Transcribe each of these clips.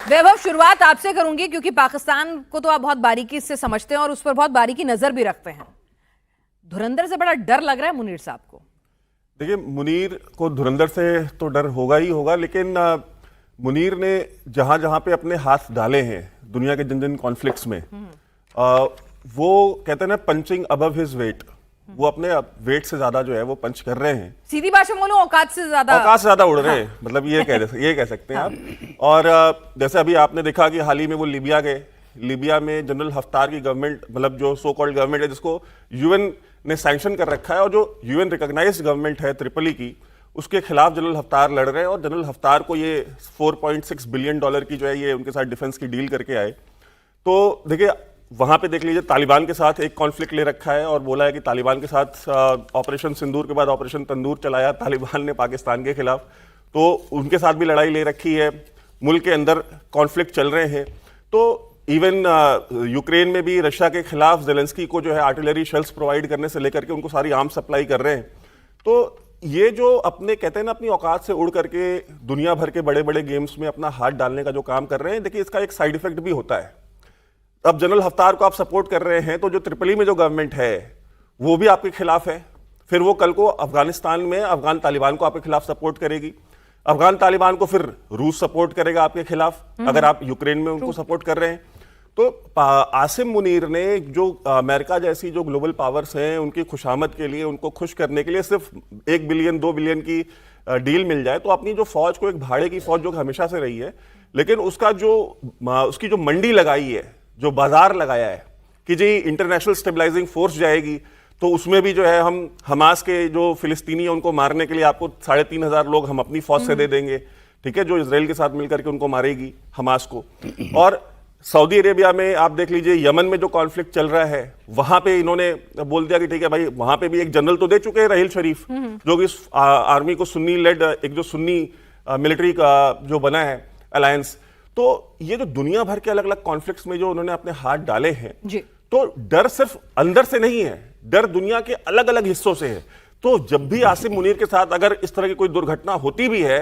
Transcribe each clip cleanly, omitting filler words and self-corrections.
वैभव, शुरुआत आपसे करूंगी क्योंकि पाकिस्तान को तो आप बहुत बारीकी से समझते हैं और उस पर बहुत बारीकी नजर भी रखते हैं। धुरंधर से बड़ा डर लग रहा है मुनीर साहब को? देखिए, मुनीर को धुरंधर से तो डर होगा ही होगा, लेकिन मुनीर ने जहां जहां पे अपने हाथ डाले हैं दुनिया के जिन जिन कॉन्फ्लिक्ट्स में, वो कहते हैं ना पंचिंग अबव हिज वेट, वो अपने वेट से ज्यादा जो है वो पंच कर रहे हैं। सीधी भाषा में बोलूं, औकात से ज्यादा उड़ रहे हैं, मतलब ये कह सकते हैं आप। और जैसे अभी आपने देखा कि हाल ही में वो लिबिया गए, लिबिया में जनरल हफ्तार की गवर्नमेंट, मतलब जो सो कॉल्ड गवर्नमेंट है जिसको यूएन ने सैंक्शन कर रखा है और जो यूएन रिकॉग्नाइज्ड गवर्नमेंट है त्रिपोली की, उसके खिलाफ जनरल हफ्तार लड़ रहे हैं। और जनरल हफ्तार को ये 4.6 बिलियन डॉलर की जो है ये उनके साथ डिफेंस की डील करके आए। तो देखिए, वहां पे देख लीजिए, तालिबान के साथ एक कॉन्फ्लिक्ट ले रखा है और बोला है कि तालिबान के साथ ऑपरेशन सिंदूर के बाद ऑपरेशन तंदूर चलाया तालिबान ने पाकिस्तान के खिलाफ, तो उनके साथ भी लड़ाई ले रखी है। मुल्क के अंदर कॉन्फ्लिक्ट चल रहे हैं। तो इवन यूक्रेन में भी रशिया के खिलाफ जेलेंस्की को जो है आर्टिलरी शेल्स प्रोवाइड करने से लेकर के उनको सारी आर्म सप्लाई कर रहे हैं। तो ये जो अपने कहते हैं ना अपनी औकात से उड़ करके दुनिया भर के बड़े बड़े गेम्स में अपना हाथ डालने का जो काम कर रहे हैं, देखिए इसका एक साइड इफेक्ट भी होता है। अब जनरल हफ्तार को आप सपोर्ट कर रहे हैं तो जो त्रिपोली में जो गवर्नमेंट है वो भी आपके खिलाफ है। फिर वो कल को अफगानिस्तान में अफगान तालिबान को आपके खिलाफ सपोर्ट करेगी, अफगान तालिबान को फिर रूस सपोर्ट करेगा आपके खिलाफ, अगर आप यूक्रेन में उनको सपोर्ट कर रहे हैं। तो आसिम मुनीर ने जो अमेरिका जैसी जो ग्लोबल पावर्स हैं उनकी खुशामद के लिए, उनको खुश करने के लिए सिर्फ 1 बिलियन 2 बिलियन की डील मिल जाए तो अपनी जो फौज को, एक भाड़े की फौज जो हमेशा से रही है, लेकिन उसकी जो मंडी लगाई है, जो बाजार लगाया है कि जी इंटरनेशनल स्टेबलाइजिंग फोर्स जाएगी, तो उसमें भी जो है हम हमास के जो फिलिस्तीनी है उनको मारने के लिए आपको 3,500 लोग हम अपनी फौज से दे देंगे, ठीक है, जो इजराइल के साथ मिलकर के उनको मारेगी हमास को। और सऊदी अरेबिया में आप देख लीजिए, यमन में जो कॉन्फ्लिक्ट चल रहा है वहां पे इन्होंने बोल दिया कि ठीक है भाई, वहां पे भी एक जनरल तो दे चुके हैं राहील शरीफ, जो कि आर्मी को सुन्नी लेड एक जो सुन्नी मिलिट्री का जो बना है अलायंस। तो ये जो दुनिया भर के अलग अलग कॉन्फ्लिक्ट्स में जो उन्होंने अपने हाथ डाले हैं जी, तो डर सिर्फ अंदर से नहीं है, डर दुनिया के अलग अलग हिस्सों से है। तो जब भी आसिम मुनीर के साथ अगर इस तरह की कोई दुर्घटना होती भी है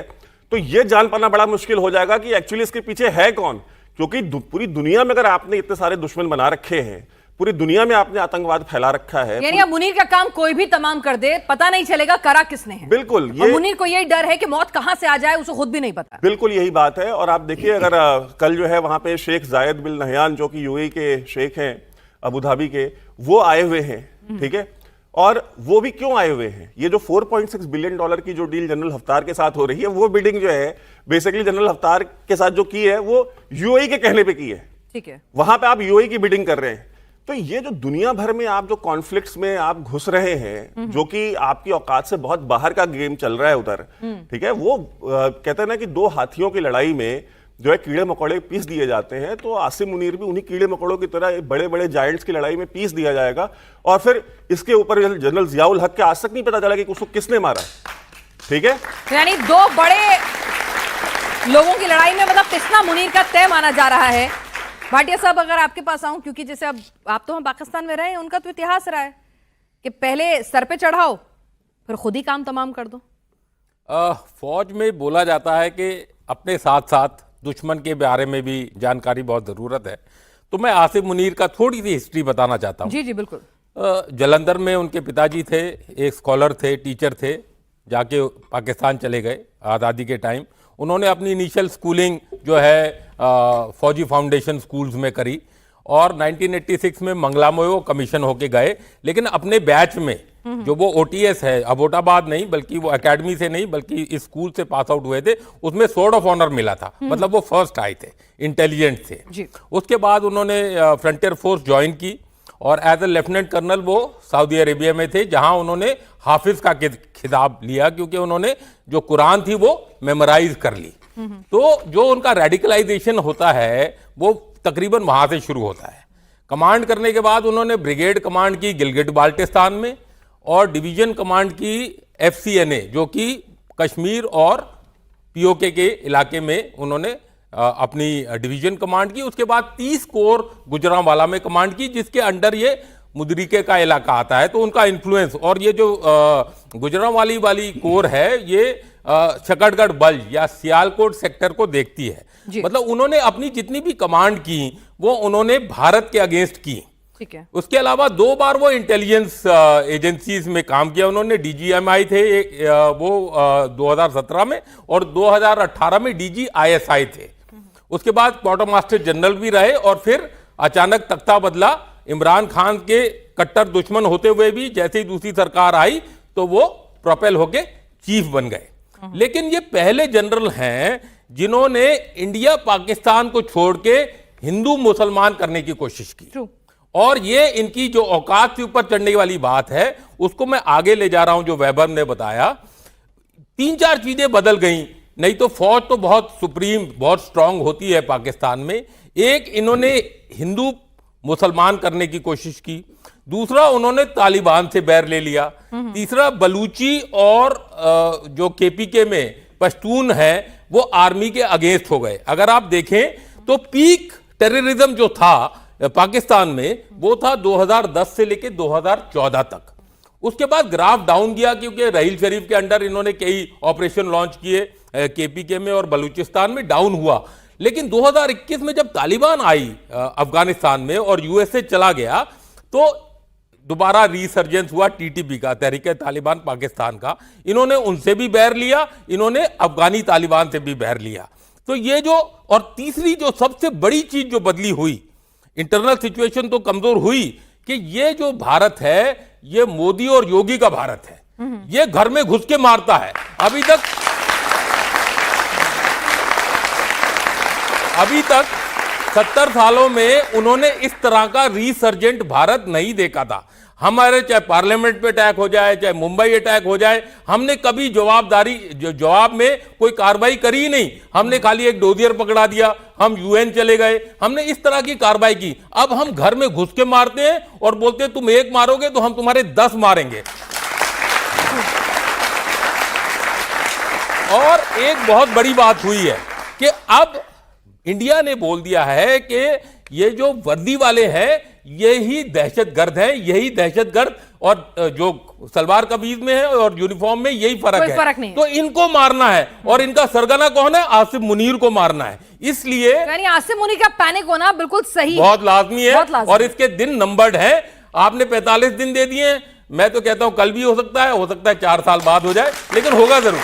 तो यह जान पाना बड़ा मुश्किल हो जाएगा कि एक्चुअली इसके पीछे है कौन। क्योंकि पूरी दुनिया में अगर आपने इतने सारे दुश्मन बना रखे हैं, पूरी दुनिया में आपने आतंकवाद फैला रखा है, यानी अब मुनीर का काम कोई भी तमाम कर दे, पता नहीं चलेगा करा किसने है। बिल्कुल, ये मुनीर को यही डर है कि मौत कहां से आ जाए उसे खुद भी नहीं पता। बिल्कुल यही बात है। और आप देखिए, अगर कल जो है वहां पे शेख जायद बिन नहयान जो कि यूएई के शेख हैं, अबू धाबी के, वो आए हुए हैं, ठीक है। और वो भी क्यों आए हुए हैं? ये जो 4.6 बिलियन डॉलर की जो डील जनरल हफ्तार के साथ हो रही है, वो बिडिंग जो है बेसिकली जनरल हफ्तार के साथ जो की है वो यूएई के कहने पे की है, ठीक है। वहां पे आप यूएई की बिडिंग कर रहे हैं। तो ये जो दुनिया भर में आप जो कॉन्फ्लिक्ट्स में आप घुस रहे हैं, जो कि आपकी औकात से बहुत बाहर का गेम चल रहा है उधर, ठीक है, वो कहते हैं ना कि दो हाथियों की लड़ाई में जो है कीड़े मकोड़े पीस दिए जाते हैं। तो आसिम मुनीर भी उन्हीं कीड़े मकोड़ों की तरह बड़े बड़े जायंट्स की लड़ाई में पीस दिया जाएगा। और फिर इसके ऊपर जनरल जियाउल हक के आज तक नहीं पता चला कि उसको किसने मारा, ठीक है। यानी दो बड़े लोगों की लड़ाई में मतलब पिसना मुनीर का तय माना जा रहा है। भाटिया साहब, अगर आपके पास आऊं, क्योंकि जैसे अब आप तो हम पाकिस्तान में रहे हैं, उनका तो इतिहास रहा है कि पहले सर पे चढ़ाओ फिर खुद ही काम तमाम कर दो। फौज में बोला जाता है कि अपने साथ साथ दुश्मन के बारे में भी जानकारी बहुत ज़रूरत है। तो मैं आसिम मुनीर का थोड़ी सी हिस्ट्री बताना चाहता हूँ। जी जी बिल्कुल। जलंधर में उनके पिताजी थे, एक स्कॉलर थे, टीचर थे, जाके पाकिस्तान चले गए आज़ादी के टाइम। उन्होंने अपनी इनिशियल स्कूलिंग जो है फौजी फाउंडेशन स्कूल्स में करी और 1986 में मंगलामयो कमीशन होके गए। लेकिन अपने बैच में जो वो ओटीएस है, अबोटाबाद नहीं बल्कि वो एकेडमी से नहीं बल्कि इस स्कूल से पास आउट हुए थे, उसमें स्वॉर्ड ऑफ ऑनर मिला था, मतलब वो फर्स्ट आए थे, इंटेलिजेंट थे। उसके बाद उन्होंने फ्रंटियर फोर्स ज्वाइन की और एज ए लेफ्टिनेंट कर्नल वो सऊदी अरेबिया में थे, जहां उन्होंने हाफिज का खिताब लिया क्योंकि उन्होंने जो कुरान थी वो मेमोराइज कर ली। तो जो उनका रेडिकलाइजेशन होता है वो तकरीबन वहां से शुरू होता है। कमांड करने के बाद उन्होंने ब्रिगेड कमांड की गिलगिट बाल्टिस्तान में और डिवीजन कमांड की एफसीएनए जो कि कश्मीर और पीओके के इलाके में उन्होंने अपनी डिवीजन कमांड की। उसके बाद 30 कोर गुजरांवाला में कमांड की, जिसके अंडर ये मुदरिके का इलाका आता है। तो उनका इन्फ्लुएंस, और ये जो गुजरांवाली वाली कोर है ये शकरगढ़ बल्ज या सियालकोट सेक्टर को देखती है। जी। मतलब उन्होंने अपनी जितनी भी कमांड की वो उन्होंने भारत के अगेंस्ट की। ठीक है। उसके अलावा 2 बार वो इंटेलिजेंस एजेंसीज में काम किया उन्होंने। डीजीएमआई थे वो 2017 में, और 2018 में डीजीआईएसआई थे। उसके बाद क्वार्टर मास्टर जनरल भी रहे, और फिर अचानक तख्ता बदला। इमरान खान के कट्टर दुश्मन होते हुए भी जैसे ही दूसरी सरकार आई तो वो प्रोपेल होके चीफ बन गए। लेकिन ये पहले जनरल हैं जिन्होंने इंडिया पाकिस्तान को छोड़ के हिंदू मुसलमान करने की कोशिश की। True. और ये इनकी जो औकात से ऊपर चढ़ने वाली बात है उसको मैं आगे ले जा रहा हूं। जो वैभव ने बताया, 3-4 चीजें बदल गई। नहीं तो फौज तो बहुत सुप्रीम, बहुत स्ट्रांग होती है पाकिस्तान में। एक, इन्होंने हिंदू मुसलमान करने की कोशिश की। दूसरा, उन्होंने तालिबान से बैर ले लिया। तीसरा, बलूची और जो केपीके में पश्तून है वो आर्मी के अगेंस्ट हो गए। अगर आप देखें तो पीक टेररिज्म जो था पाकिस्तान में वो था 2010 से लेकर 2014 तक। उसके बाद ग्राफ डाउन गया क्योंकि रहील शरीफ के अंडर इन्होंने कई ऑपरेशन लॉन्च किए केपीके में और बलूचिस्तान में, डाउन हुआ। लेकिन 2021 में जब तालिबान आई अफगानिस्तान में और यूएसए चला गया तो दोबारा रीसर्जेंस हुआ टीटीपी का, तहरीक तालिबान पाकिस्तान का। इन्होंने उनसे भी बैर लिया, इन्होंने अफगानी तालिबान से भी बैर लिया। तो ये जो, और तीसरी जो सबसे बड़ी चीज जो बदली हुई, इंटरनल सिचुएशन तो कमजोर हुई कि ये जो भारत है ये मोदी और योगी का भारत है। ये घर में घुस के मारता है। अभी तक 70 सालों में उन्होंने इस तरह का रीसर्जेंट भारत नहीं देखा था। हमारे चाहे पार्लियामेंट पे अटैक हो जाए, चाहे मुंबई अटैक हो जाए, हमने कभी जवाब में कोई कार्रवाई करी ही नहीं। हमने खाली एक डोजियर पकड़ा दिया, हम यूएन चले गए, हमने इस तरह की कार्रवाई की। अब हम घर में घुस के मारते हैं और बोलते हैं तुम एक मारोगे तो हम तुम्हारे 10 मारेंगे। और एक बहुत बड़ी बात हुई है कि अब इंडिया ने बोल दिया है कि ये जो वर्दी वाले हैं यही दहशतगर्द हैं, यही दहशतगर्द, और जो सलवार कमीज में है और यूनिफॉर्म में यही फर्क है। तो इनको मारना है, और इनका सरगना कौन है? आसिफ मुनीर को मारना है। इसलिए यानी आसिफ मुनीर का पैनिक होना बिल्कुल सही, बहुत लाजमी है, और इसके दिन नंबर्ड हैं। आपने 45 दिन दे दिए हैं, मैं तो कहता हूं कल भी हो सकता है 4 साल बाद हो जाए, लेकिन होगा जरूर।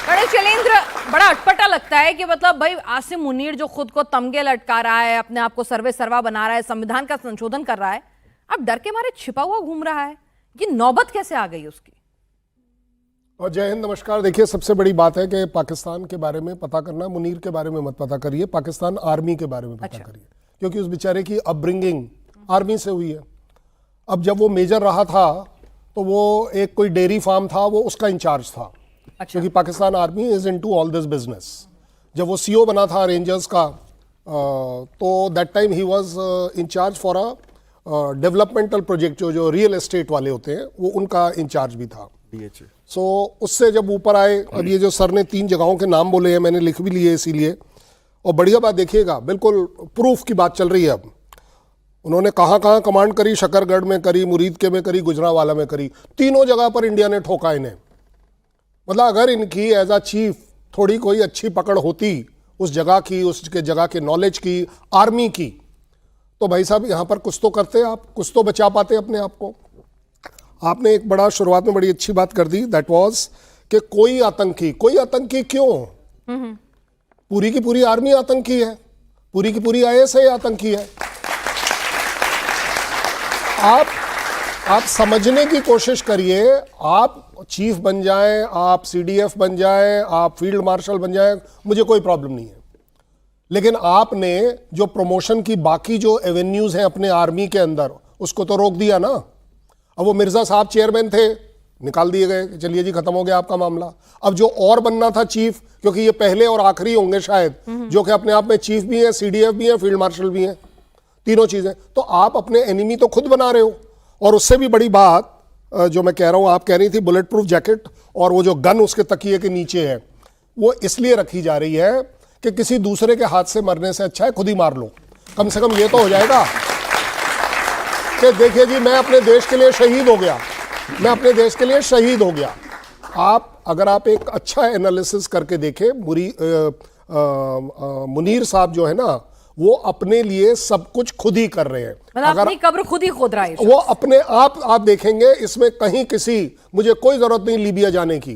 गणेश शैलेंद्र, बड़ा अटपटा लगता है कि मतलब भाई आसिम मुनीर जो खुद को तमगे लटका रहा है, अपने आप को सर्वे सर्वा बना रहा है, संविधान का संशोधन कर रहा है, अब डर के मारे छिपा हुआ घूम रहा है। ये नौबत कैसे आ गई उसकी? और जय हिंद, नमस्कार। देखिए, सबसे बड़ी बात है कि पाकिस्तान के बारे में पता करना, मुनीर के बारे में मत पता करिए, पाकिस्तान आर्मी के बारे में पता करिए, क्योंकि उस बेचारे की अपब्रिंगिंग आर्मी से हुई है। अब जब वो मेजर रहा था तो वो एक कोई डेयरी फार्म था, वो उसका इंचार्ज था। क्योंकि Pakistan army is into all this business. जब वो सीओ बना था रेंजर्स का तो दैट टाइम ही was incharge for a developmental project, जो रियल एस्टेट वाले होते हैं वो उनका इंचार्ज भी था। सो उससे जब ऊपर आए, अब ये जो सर ने 3 जगहों के नाम बोले हैं, मैंने लिख भी लिए इसीलिए। और बढ़िया बात देखिएगा, बिल्कुल प्रूफ की बात चल रही है। अब उन्होंने कहाँ कहाँ कमांड करी, शकरगढ़ में करी, मुरीदके में करी, गुजरांवाला में करी, तीनों जगह पर इंडिया ने ठोका इन्हें। मतलब अगर इनकी एज अ चीफ थोड़ी कोई अच्छी पकड़ होती उस जगह की, उसके जगह के नॉलेज की, आर्मी की, तो भाई साहब यहाँ पर कुछ तो करते आप, कुछ तो बचा पाते अपने आप को। आपने एक बड़ा शुरुआत में बड़ी अच्छी बात कर दी, दैट वाज कि कोई आतंकी क्यों? पूरी की पूरी आर्मी आतंकी है, पूरी की पूरी आईएसआई आतंकी है। आप समझने की कोशिश करिए। आप चीफ बन जाएं, आप सीडीएफ बन जाएं, आप फील्ड मार्शल बन जाएं, मुझे कोई प्रॉब्लम नहीं है। लेकिन आपने जो प्रमोशन की बाकी जो एवेन्यूज हैं अपने आर्मी के अंदर, उसको तो रोक दिया ना। अब वो मिर्जा साहब चेयरमैन थे, निकाल दिए गए, चलिए जी खत्म हो गया आपका मामला। अब जो और बनना था चीफ, क्योंकि ये पहले और आखिरी होंगे शायद, जो कि अपने आप में चीफ भी है, सीडीएफ भी है, फील्ड मार्शल भी है, तीनों चीजें, तो आप अपने एनिमी तो खुद बना रहे हो। और उससे भी बड़ी बात जो मैं कह रहा हूं, आप कह रही थी बुलेट प्रूफ जैकेट, और वो जो गन उसके तकिए के नीचे है, वो इसलिए रखी जा रही है कि किसी दूसरे के हाथ से मरने से अच्छा है खुद ही मार लो। कम से कम ये तो हो जाएगा कि देखिए जी, मैं अपने देश के लिए शहीद हो गया, मैं अपने देश के लिए शहीद हो गया। आप अगर आप एक अच्छा एनालिसिस करके देखें, मुनीर साहब जो है ना, वो अपने लिए सब कुछ खुद ही कर रहे हैं। मतलब अपनी कब्र खुद ही खोद रहा है। वो अपने आप देखेंगे, इसमें कहीं मुझे कोई जरूरत नहीं लीबिया जाने की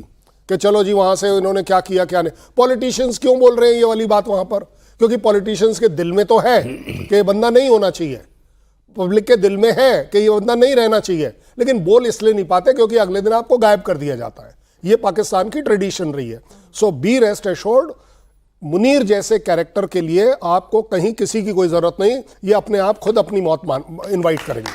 कि चलो जी वहां से इन्होंने क्या किया क्या नहीं। पॉलिटिशियंस क्यों बोल रहे हैं ये वाली बात वहां पर? क्योंकि पॉलिटिशियंस के दिल में तो है कि ये बंदा नहीं होना चाहिए, पब्लिक के दिल में है कि ये बंदा नहीं रहना चाहिए, लेकिन बोल इसलिए नहीं पाते क्योंकि अगले दिन आपको गायब कर दिया जाता है। ये पाकिस्तान की ट्रेडिशन रही है। सो बी रेस्ट एश्योर्ड, मुनीर जैसे कैरेक्टर के लिए आपको कहीं किसी की कोई जरूरत नहीं, ये अपने आप खुद अपनी मौत इनवाइट करेंगे।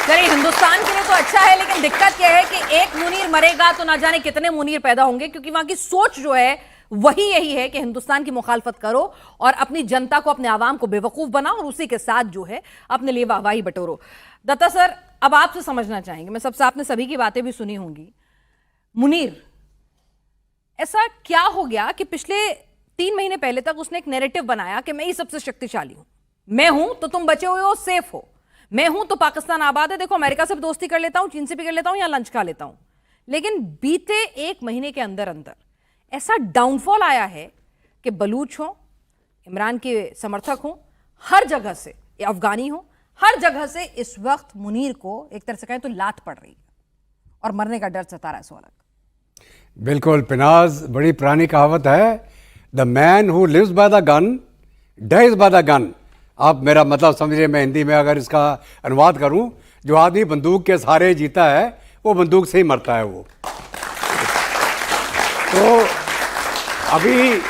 चलिए, हिंदुस्तान के लिए तो अच्छा है, लेकिन दिक्कत यह है कि एक मुनीर मरेगा तो ना जाने कितने मुनीर पैदा होंगे, क्योंकि वहां की सोच जो है वही यही है कि हिंदुस्तान की मुखालफत करो और अपनी जनता को, अपने आवाम को बेवकूफ बनाओ और उसी के साथ जो है अपने लिए वाहवाही बटोरो। दत्ता सर, अब आपसे समझना चाहेंगे, मैं सबसे, आपने सभी की बातें भी सुनी होंगी। मुनीर, ऐसा क्या हो गया कि पिछले 3 महीने पहले तक उसने एक नैरेटिव बनाया कि मैं ही सबसे शक्तिशाली हूं, मैं हूं तो तुम बचे हुए हो, सेफ हो, मैं हूं तो पाकिस्तान आबाद है, देखो अमेरिका से भी दोस्ती कर लेता हूं, चीन से भी कर लेता हूं, यहां लंच खा लेता हूं। लेकिन बीते 1 महीने के अंदर अंदर ऐसा डाउनफॉल आया है कि बलूच हो, इमरान के समर्थक हो, हर जगह से, अफगानी हो, हर जगह से इस वक्त मुनीर को एक तरह से कहें तो लात पड़ रही है और मरने का डर सता रहा है। सोलक बिल्कुल पिनाज, बड़ी पुरानी कहावत है, the man who lives by the gun dies by the gun. आप मेरा मतलब समझिए, मैं हिंदी में अगर इसका अनुवाद करूं, जो आदमी बंदूक के सहारे जीता है वो बंदूक से ही मरता है। वो तो अभी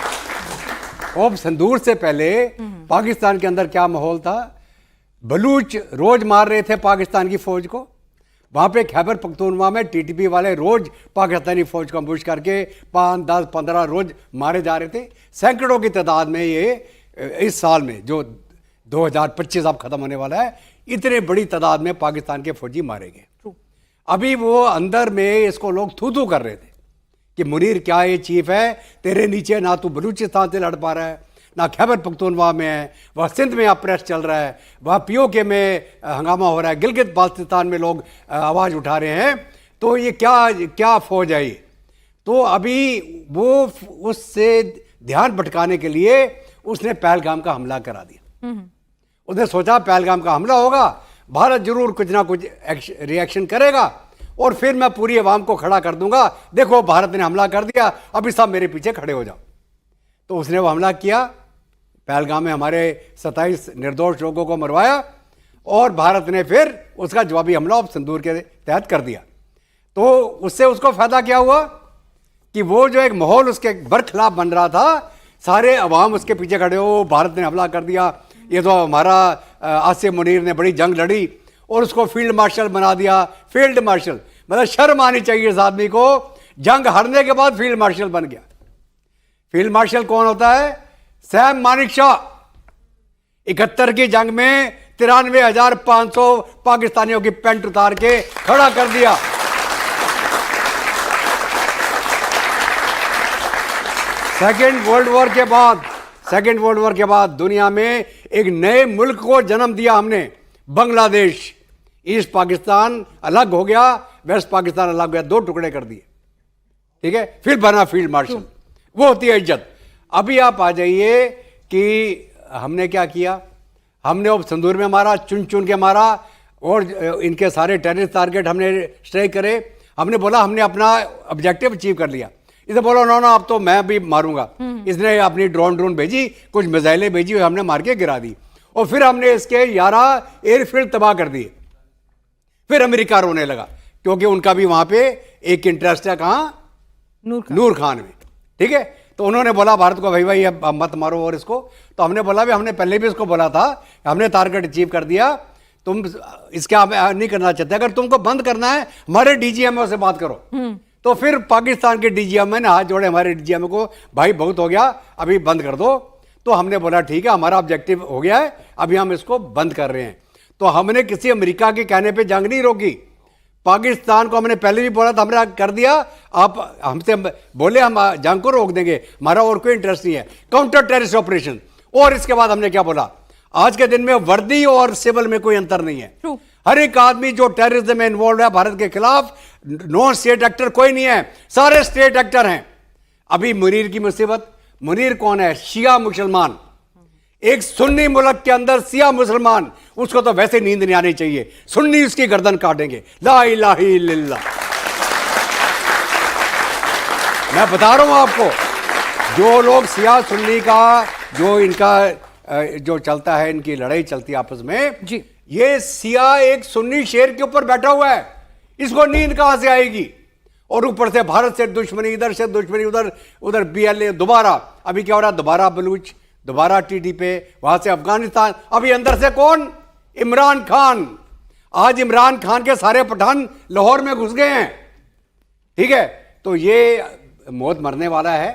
ऑप संदूर से पहले पाकिस्तान के अंदर क्या माहौल था? बलूच रोज मार रहे थे पाकिस्तान की फौज को। वहां पे खैबर पख्तूनख्वा में टीटीपी वाले रोज पाकिस्तानी फौज को अम्बुश करके 5, 10, 15 रोज मारे जा रहे थे। सैकड़ों की तादाद में ये इस साल में जो 2025 अब खत्म होने वाला है, इतने बड़ी तादाद में पाकिस्तान के फौजी मारे गए। अभी वो अंदर में इसको लोग थू थू कर रहे थे कि मुनीर क्या ये चीफ है, तेरे नीचे ना तू बलूचिस्तान से लड़ पा रहा है, ना खैबर पख्तूनख्वा में है, वह सिंध में अप्रेस चल रहा है, वह पीओके में हंगामा हो रहा है, गिलगित बाल्टिस्तान में लोग आवाज़ उठा रहे हैं। तो ये क्या फौज है ये? तो अभी वो उससे ध्यान भटकाने के लिए उसने पहलगाम का हमला करा दिया। उसने सोचा पहलगाम का हमला होगा, भारत जरूर कुछ ना कुछ रिएक्शन करेगा और फिर मैं पूरी आवाम को खड़ा कर दूंगा, देखो भारत ने हमला कर दिया, अभी सब मेरे पीछे खड़े हो जाओ। तो उसने वो हमला किया, पहलगाम में हमारे 27 निर्दोष लोगों को मरवाया और भारत ने फिर उसका जवाबी हमला संदूर के तहत कर दिया। तो उससे उसको फायदा क्या हुआ कि वो जो एक माहौल उसके बरखिलाफ बन रहा था, सारे अवाम उसके पीछे खड़े हो, भारत ने हमला कर दिया, ये तो हमारा आसिम मुनीर ने बड़ी जंग लड़ी और उसको फील्ड मार्शल बना दिया। फील्ड मार्शल मतलब शर्म आनी चाहिए इस आदमी को, जंग हारने के बाद फील्ड मार्शल बन गया। फील्ड मार्शल कौन होता है? सैम मानेकशॉ। 71 की जंग में 93,500 पाकिस्तानियों की पेंट उतार के खड़ा कर दिया। सेकेंड वर्ल्ड वॉर के बाद दुनिया में एक नए मुल्क को जन्म दिया हमने, बांग्लादेश। ईस्ट पाकिस्तान अलग हो गया, वेस्ट पाकिस्तान अलग हो गया, 2 टुकड़े कर दिए, ठीक है। फिर बना फील्ड मार्शल, वो होती है इज्जत। अभी आप आ जाइए कि हमने क्या किया, हमने अब संदूर में मारा, चुन चुन के मारा और इनके सारे टेररिस्ट टारगेट हमने स्ट्राइक करे। हमने बोला हमने अपना ऑब्जेक्टिव अचीव कर लिया। इसे बोला नो अब तो मैं भी मारूंगा। इसने अपनी ड्रोन भेजी, कुछ मिसाइलें भेजी, हमने मार के गिरा दी और फिर हमने इसके 11 एयरफील्ड तबाह कर दिए। फिर अमेरिका रोने लगा क्योंकि उनका भी वहां पे एक इंटरेस्ट है, कहां? नूर खान में, ठीक है। तो उन्होंने बोला भारत को भाई अब मत मारो और इसको। तो हमने बोला भी, हमने पहले भी इसको बोला था, हमने टारगेट अचीव कर दिया, तुम इसका नहीं करना चाहते, अगर तुमको बंद करना है हमारे डीजीएमओ से बात करो। तो फिर पाकिस्तान के डीजीएमओ ने हाथ जोड़े हमारे डीजीएमओ को, भाई बहुत हो गया, अभी बंद कर दो। तो हमने बोला ठीक है, हमारा ऑब्जेक्टिव हो गया है, अभी हम इसको बंद कर रहे हैं। तो हमने किसी अमेरिका के कहने पे जंग नहीं रोकी। पाकिस्तान को हमने पहले भी बोला था, हमने कर दिया। आप हमसे बोले हम जंग को रोक देंगे, हमारा और कोई इंटरेस्ट नहीं है, काउंटर टेररिस्ट ऑपरेशन। और इसके बाद हमने क्या बोला, आज के दिन में वर्दी और सिविल में कोई अंतर नहीं है। हर एक आदमी जो टेररिज्म में इन्वॉल्व है भारत के खिलाफ, नॉन स्टेट एक्टर कोई नहीं है, सारे स्टेट एक्टर हैं। अभी मुनीर की मुसीबत, मुनीर कौन है? शिया मुसलमान, एक सुन्नी मुल्क के अंदर शिया मुसलमान, उसको तो वैसे नींद नहीं आनी चाहिए, सुन्नी उसकी गर्दन काटेंगे। ला इलाहा इल्लल्लाह। मैं बता रहा हूं आपको, जो लोग शिया सुन्नी का जो इनका जो चलता है, इनकी लड़ाई चलती है आपस में जी, ये शिया एक सुन्नी शेर के ऊपर बैठा हुआ है, इसको नींद कहां से आएगी? और ऊपर से भारत से दुश्मनी, इधर से दुश्मनी, उधर उधर BLA, दोबारा अभी क्या हो रहा है, दोबारा बलूच, दोबारा TT पे, वहां से अफगानिस्तान, अभी अंदर से कौन? इमरान खान। आज इमरान खान के सारे पठान लाहौर में घुस गए हैं, ठीक है? तो ये मौत मरने वाला है,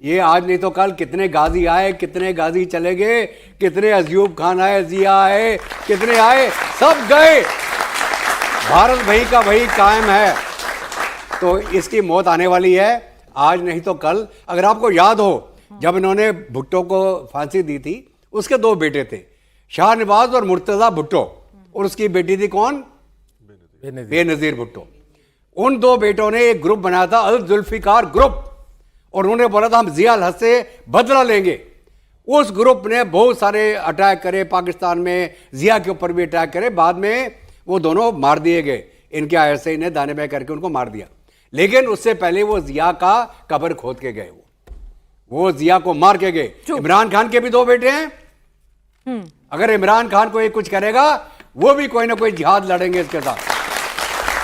ये आज नहीं तो कल कितने गाजी आए, कितने गाजी चले गए, कितने अयूब खान आए, जिया आए, कितने आए, सब गए। भारत वही का वही कायम है, तो इसकी मौत आने वाली है आज नहीं तो कल। अगर आपको याद हो, जब इन्होंने भुट्टो को फांसी दी थी, उसके दो बेटे थे, शाहनवाज और मुर्तजा भुट्टो, और उसकी बेटी थी कौन? बेनजीर भुट्टो। उन दो बेटों ने एक ग्रुप बनाया था, अल जुल्फिकार ग्रुप, और उन्होंने बोला था हम जिया अल हक से बदला लेंगे। उस ग्रुप ने बहुत सारे अटैक करे पाकिस्तान में, जिया के ऊपर भी अटैक करे, बाद में वो दोनों मार दिए गए, इनके ISI ने दाने बाएं करके उनको मार दिया। लेकिन उससे पहले वो जिया का कब्र खोद के गए, वो जिया को मार के गए। इमरान खान के भी दो बेटे हैं, अगर इमरान खान को ये कुछ करेगा, वो भी कोई ना कोई जिहाद लड़ेंगे इसके साथ,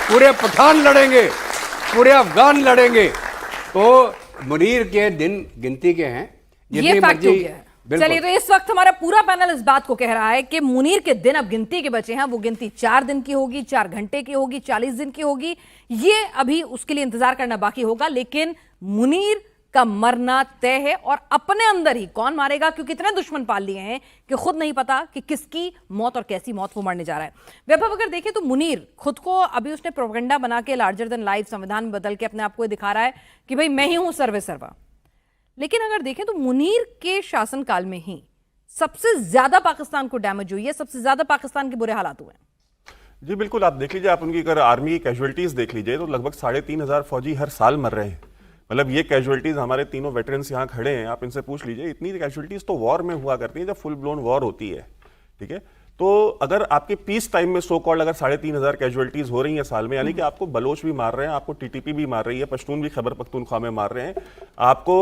पूरे पठान लड़ेंगे, पूरे अफगान लड़ेंगे। तो मुनीर के दिन गिनती के हैं, ये फैक्ट हो गया है। चलिए, तो इस वक्त हमारा पूरा पैनल इस बात को कह रहा है कि मुनीर के दिन अब गिनती के बचे हैं। वो गिनती 4 दिन की होगी, 4 घंटे की होगी, 40 दिन की होगी, ये अभी उसके लिए इंतजार करना बाकी होगा। लेकिन मुनीर का मरना तय है, और अपने अंदर ही कौन मारेगा, क्योंकि इतने दुश्मन पाल लिए हैं कि खुद नहीं पता कि किसकी मौत और कैसी मौत वो मरने जा रहा है। वैभव, अगर देखें तो मुनीर खुद को अभी उसने प्रोपेगेंडा बना के लार्जर देन लाइफ संविधान में बदल के अपने आप को दिखा रहा है कि भाई मैं ही हूं सर्वे सर्वा। लेकिन अगर देखें तो मुनीर के शासनकाल में ही सबसे ज्यादा पाकिस्तान को डैमेज हुई है, सबसे ज्यादा पाकिस्तान के बुरे हालात हुए हैं। जी बिल्कुल, आप देख लीजिए, आप उनकी अगर आर्मी की कैजुअलिटीज देख लीजिए तो लगभग 3,500 फौजी हर साल मर रहे हैं। मतलब ये कैजुअलिटीज, हमारे तीनों वेटरन्स यहाँ खड़े हैं, आप इनसे पूछ लीजिए, इतनी कैजुअलिटीज तो वॉर में हुआ करती है जब फुल ब्लोन वॉर होती है, ठीक है? तो अगर आपके पीस टाइम में सो कॉल्ड अगर 3,500 कैजुअलिटीज हो रही हैं साल में, यानी कि आपको बलोच भी मार रहे हैं, आपको TTP भी मार रही है, पश्तून भी खैबर पख्तूनख्वा में मार रहे हैं, आपको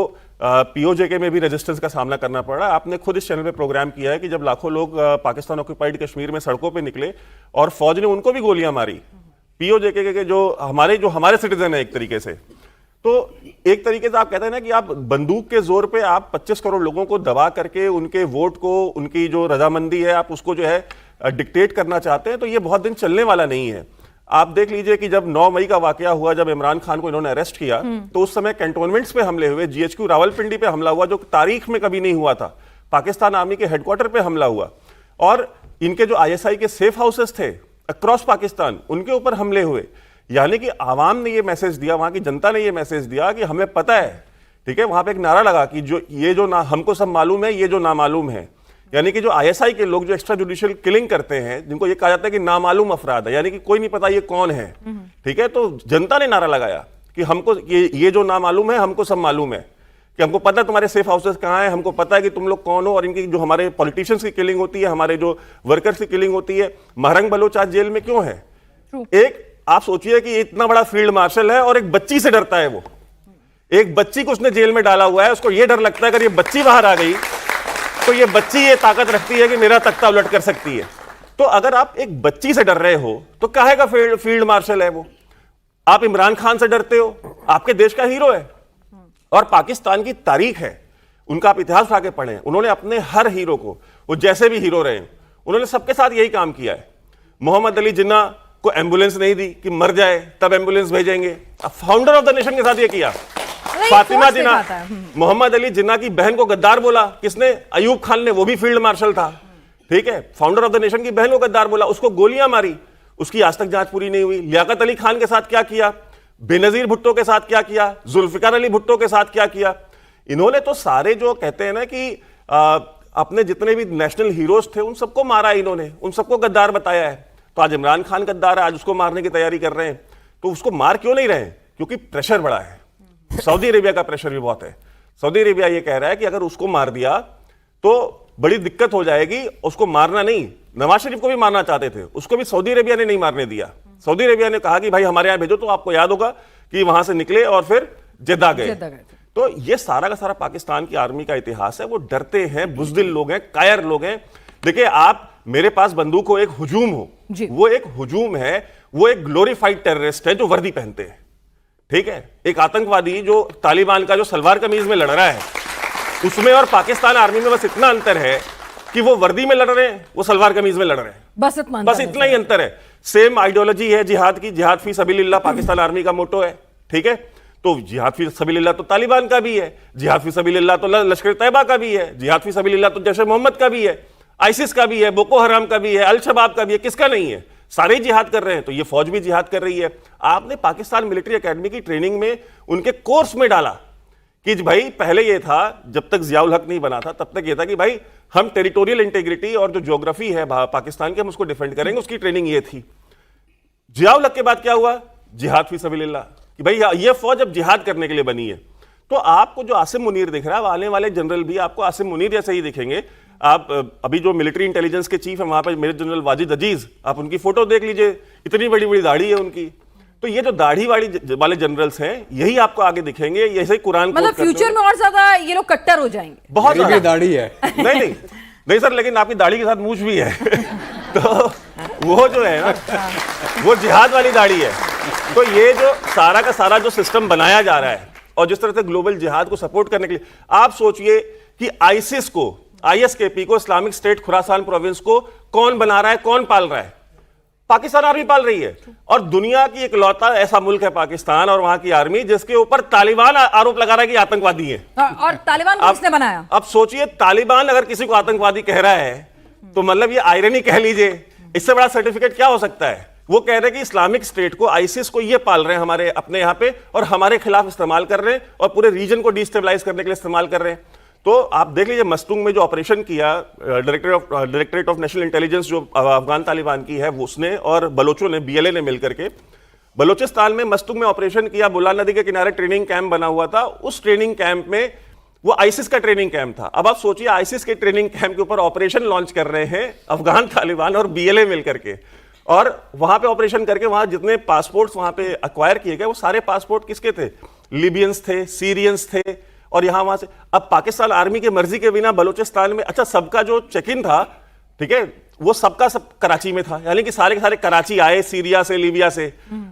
POJK में भी रेजिस्टेंस का सामना करना पड़ रहा है। आपने खुद इस चैनल पे प्रोग्राम किया है कि जब लाखों लोग पाकिस्तान ऑक्यूपाइड कश्मीर में सड़कों पे निकले और फौज ने उनको भी गोलियां मारी, POJK के जो हमारे सिटीजन है एक तरीके से, तो एक तरीके से आप कहते हैं ना कि आप बंदूक के जोर पे आप 25 करोड़ लोगों को दबा करके उनके वोट को, उनकी जो रजामंदी है, आप उसको जो है डिक्टेट करना चाहते हैं, तो ये बहुत दिन चलने वाला नहीं है। आप देख लीजिए कि जब 9 मई का वाकया हुआ, जब इमरान खान को इन्होंने अरेस्ट किया, तो उस समय कैंटोनमेंट्स पे हमले हुए, GHQ रावलपिंडी पे हमला हुआ जो तारीख में कभी नहीं हुआ था, पाकिस्तान आर्मी के हेडक्वार्टर पे हमला हुआ, और इनके जो ISI के सेफ हाउसेस थे अक्रॉस पाकिस्तान, उनके ऊपर हमले हुए। यानी कि आवाम ने ये मैसेज दिया, वहां की जनता ने ये मैसेज दिया कि हमें पता है, ठीक है? वहां पे एक नारा लगा कि जो ना हमको सब मालूम है, ये जो नामालूम है, यानी कि जो ISI के लोग जो एक्स्ट्रा जुडिशियल किलिंग करते हैं, जिनको ये कहा जाता है कि नामालूम अफराद है, यानी कि कोई नहीं पता ये कौन है, ठीक है? तो जनता ने नारा लगाया कि हमको ये जो नामालूम है, हमको सब मालूम है, कि हमको पता है तुम्हारे सेफ हाउसेस कहाँ हैं, हमको पता है कि तुम लोग कौन हो, और इनकी जो हमारे पॉलिटिशियंस की किलिंग होती है, हमारे जो वर्कर्स की किलिंग होती है। महरंग बलोच आज जेल में क्यों है? एक आप सोचिए कि इतना बड़ा फील्ड मार्शल है और एक बच्ची से डरता है, वो एक बच्ची को उसने जेल में डाला हुआ है, उसको ये डर लगता है अगर ये बच्ची बाहर आ गई तो ये बच्ची ये ताकत रखती है कि मेरा तख्ता उलट कर सकती है। तो अगर आप एक बच्ची से डर रहे हो तो काहे का फील्ड मार्शल है वो? आप इमरान खान से डरते हो, आपके देश का हीरो है, और पाकिस्तान की तारीख है, उनका आप इतिहास उठा के पढ़ें, उन्होंने अपने हर हीरो को, वो जैसे भी हीरो रहे, उन्होंने सबके साथ यही काम किया है। मोहम्मद अली जिन्ना को एम्बुलेंस नहीं दी कि मर जाए तब एम्बुलेंस भेजेंगे, फाउंडर ऑफ द नेशन के साथ ये किया। फातिमा जिन्ना, मोहम्मद अली जिन्ना की बहन को गद्दार बोला, किसने? अयूब खान ने, वो भी फील्ड मार्शल था, ठीक है? फाउंडर ऑफ द नेशन की बहन को गद्दार बोला, उसको गोलियां मारी, उसकी आज तक जांच पूरी नहीं हुई। लियाकत अली खान के साथ क्या किया, बेनजीर भुट्टो के साथ क्या किया, जुल्फिकार अली भुट्टो के साथ क्या किया। इन्होंने तो सारे जो कहते हैं ना कि अपने जितने भी नेशनल हीरोज थे उन सबको मारा इन्होंने, उन सबको गद्दार बताया है। तो आज इमरान खान गद्दार है, आज उसको मारने की तैयारी कर रहे हैं। तो उसको मार क्यों नहीं रहे? क्योंकि प्रेशर बड़ा है। सऊदी अरेबिया का प्रेशर भी बहुत है। सऊदी अरेबिया ये कह रहा है कि अगर उसको मार दिया तो बड़ी दिक्कत हो जाएगी। उसको मारना नहीं, नवाज शरीफ को भी मारना चाहते थे, उसको भी सऊदी अरेबिया ने नहीं मारने दिया। सऊदी अरेबिया ने कहा कि भाई हमारे यहां भेजो। तो आपको याद होगा कि वहां से निकले और फिर जेद्दा गए। तो ये सारा का सारा पाकिस्तान की आर्मी का इतिहास है। वो डरते हैं, बुज़दिल लोग हैं, कायर लोग हैं। देखिए, आप मेरे पास बंदूक हो, एक हुजूम हो, वो एक हुजूम है। वो एक ग्लोरीफाइड टेररिस्ट है जो वर्दी पहनते हैं, ठीक है। एक आतंकवादी जो तालिबान का जो सलवार कमीज में लड़ रहा है, उसमें और पाकिस्तान आर्मी में बस इतना अंतर है कि वो वर्दी में लड़ रहे हैं, वो सलवार कमीज में लड़ रहे हैं। बस इतना ही अंतर है। सेम आइडियोलॉजी है जिहाद की। जिहाद फी सबीलिल्लाह पाकिस्तान आर्मी का मोटो है, ठीक है। तो जिहाद फी सबीलिल्लाह तो तालिबान का भी है, जिहाद फी सबीलिल्लाह तो लश्कर तैयबा का भी है, जिहाद फी सबीलिल्लाह तो जैश मोहम्मद का भी है, आईसिस का भी है, बोको हराम का भी है, अल शबाब का भी है। किसका नहीं है? सारे जिहाद कर रहे हैं। तो ये फौज भी जिहाद कर रही है। आपने पाकिस्तान मिलिट्री एकेडमी की ट्रेनिंग में उनके कोर्स में डाला कि भाई पहले ये था, जब तक जियाउल हक नहीं बना था तब तक ये था कि भाई हम टेरिटोरियल इंटीग्रिटी और जो ज्योग्राफी है पाकिस्तान की, हम उसको डिफेंड करेंगे। उसकी ट्रेनिंग ये थी। जियाउल हक के बाद क्या हुआ? जिहाद फी सबीलिल्लाह, कि भाई ये फौज अब जिहाद करने के लिए बनी है। तो आपको जो आसिम मुनीर दिख रहा है, आने वाले जनरल भी आपको आसिम मुनीर जैसे ही दिखेंगे। आप अभी जो मिलिट्री इंटेलिजेंस के चीफ है वहां पर मेजर जनरल वाजिद अजीज, आप उनकी फोटो देख लीजिए, इतनी बड़ी बड़ी दाढ़ी है उनकी। तो ये जो दाढ़ी वाले जनरल्स हैं, यही आपको आगे दिखेंगे। यही कुरान मतलब फ्यूचर में और ज्यादा ये लोग कट्टर हो जाएंगे। बहुत मेरी भी दाढ़ी है। नहीं सर, लेकिन आपकी दाढ़ी के साथ मूंछ भी है। तो वो जो है ना, वो जिहाद वाली दाढ़ी है। तो ये जो सारा का सारा जो सिस्टम बनाया जा रहा है और जिस तरह से ग्लोबल जिहाद को सपोर्ट करने के लिए, आप सोचिए कि आईसिस को, आईएसकेपी को, इस्लामिक स्टेट खुरासान प्रोविंस को कौन बना रहा है, कौन पाल रहा है? पाकिस्तान आर्मी पाल रही है। और दुनिया की इकलौता ऐसा मुल्क है पाकिस्तान और वहां की आर्मी जिसके ऊपर तालिबान आरोप लगा रहा है कि आतंकवादी है। और तालिबान को किसने बनाया? अब सोचिए, तालिबान अगर किसी को आतंकवादी कह रहा है तो मतलब ये आयरनी कह लीजिए, इससे बड़ा सर्टिफिकेट क्या हो सकता है? वो कह रहे हैं कि इस्लामिक स्टेट को, आईसिस को ये पाल रहे हैं हमारे अपने यहां पे और हमारे खिलाफ इस्तेमाल कर रहे हैं और पूरे रीजन को डिस्टेबलाइज करने के लिए इस्तेमाल कर रहे हैं। तो आप देख लीजिए, मस्तूंग में जो ऑपरेशन किया डायरेक्टरेट ऑफ नेशनल इंटेलिजेंस जो अफगान तालिबान की है, उसने और बलोचों ने, बीएलए ने मिलकर के बलोचिस्तान में मस्तूंग में ऑपरेशन किया। बुला नदी के किनारे ट्रेनिंग कैंप बना हुआ था। उस ट्रेनिंग कैंप में वो आईसिस का ट्रेनिंग कैंप था। अब आप सोचिए, आईसिस के ट्रेनिंग कैंप के ऊपर ऑपरेशन लॉन्च कर रहे हैं अफगान तालिबान और बीएलए मिलकर के। और वहां पे ऑपरेशन करके वहां जितने पासपोर्ट्स वहां पे अक्वायर किए गए, वो सारे पासपोर्ट किसके थे? लिबियंस थे, सीरियंस थे। और यहां वहां से अब पाकिस्तान आर्मी के मर्जी के बिना बलूचिस्तान में, अच्छा, सबका जो चेक इन था, ठीक है, वो सबका सब कराची में था। यानी कि सारे के सारे कराची आए, सीरिया से, लीबिया से,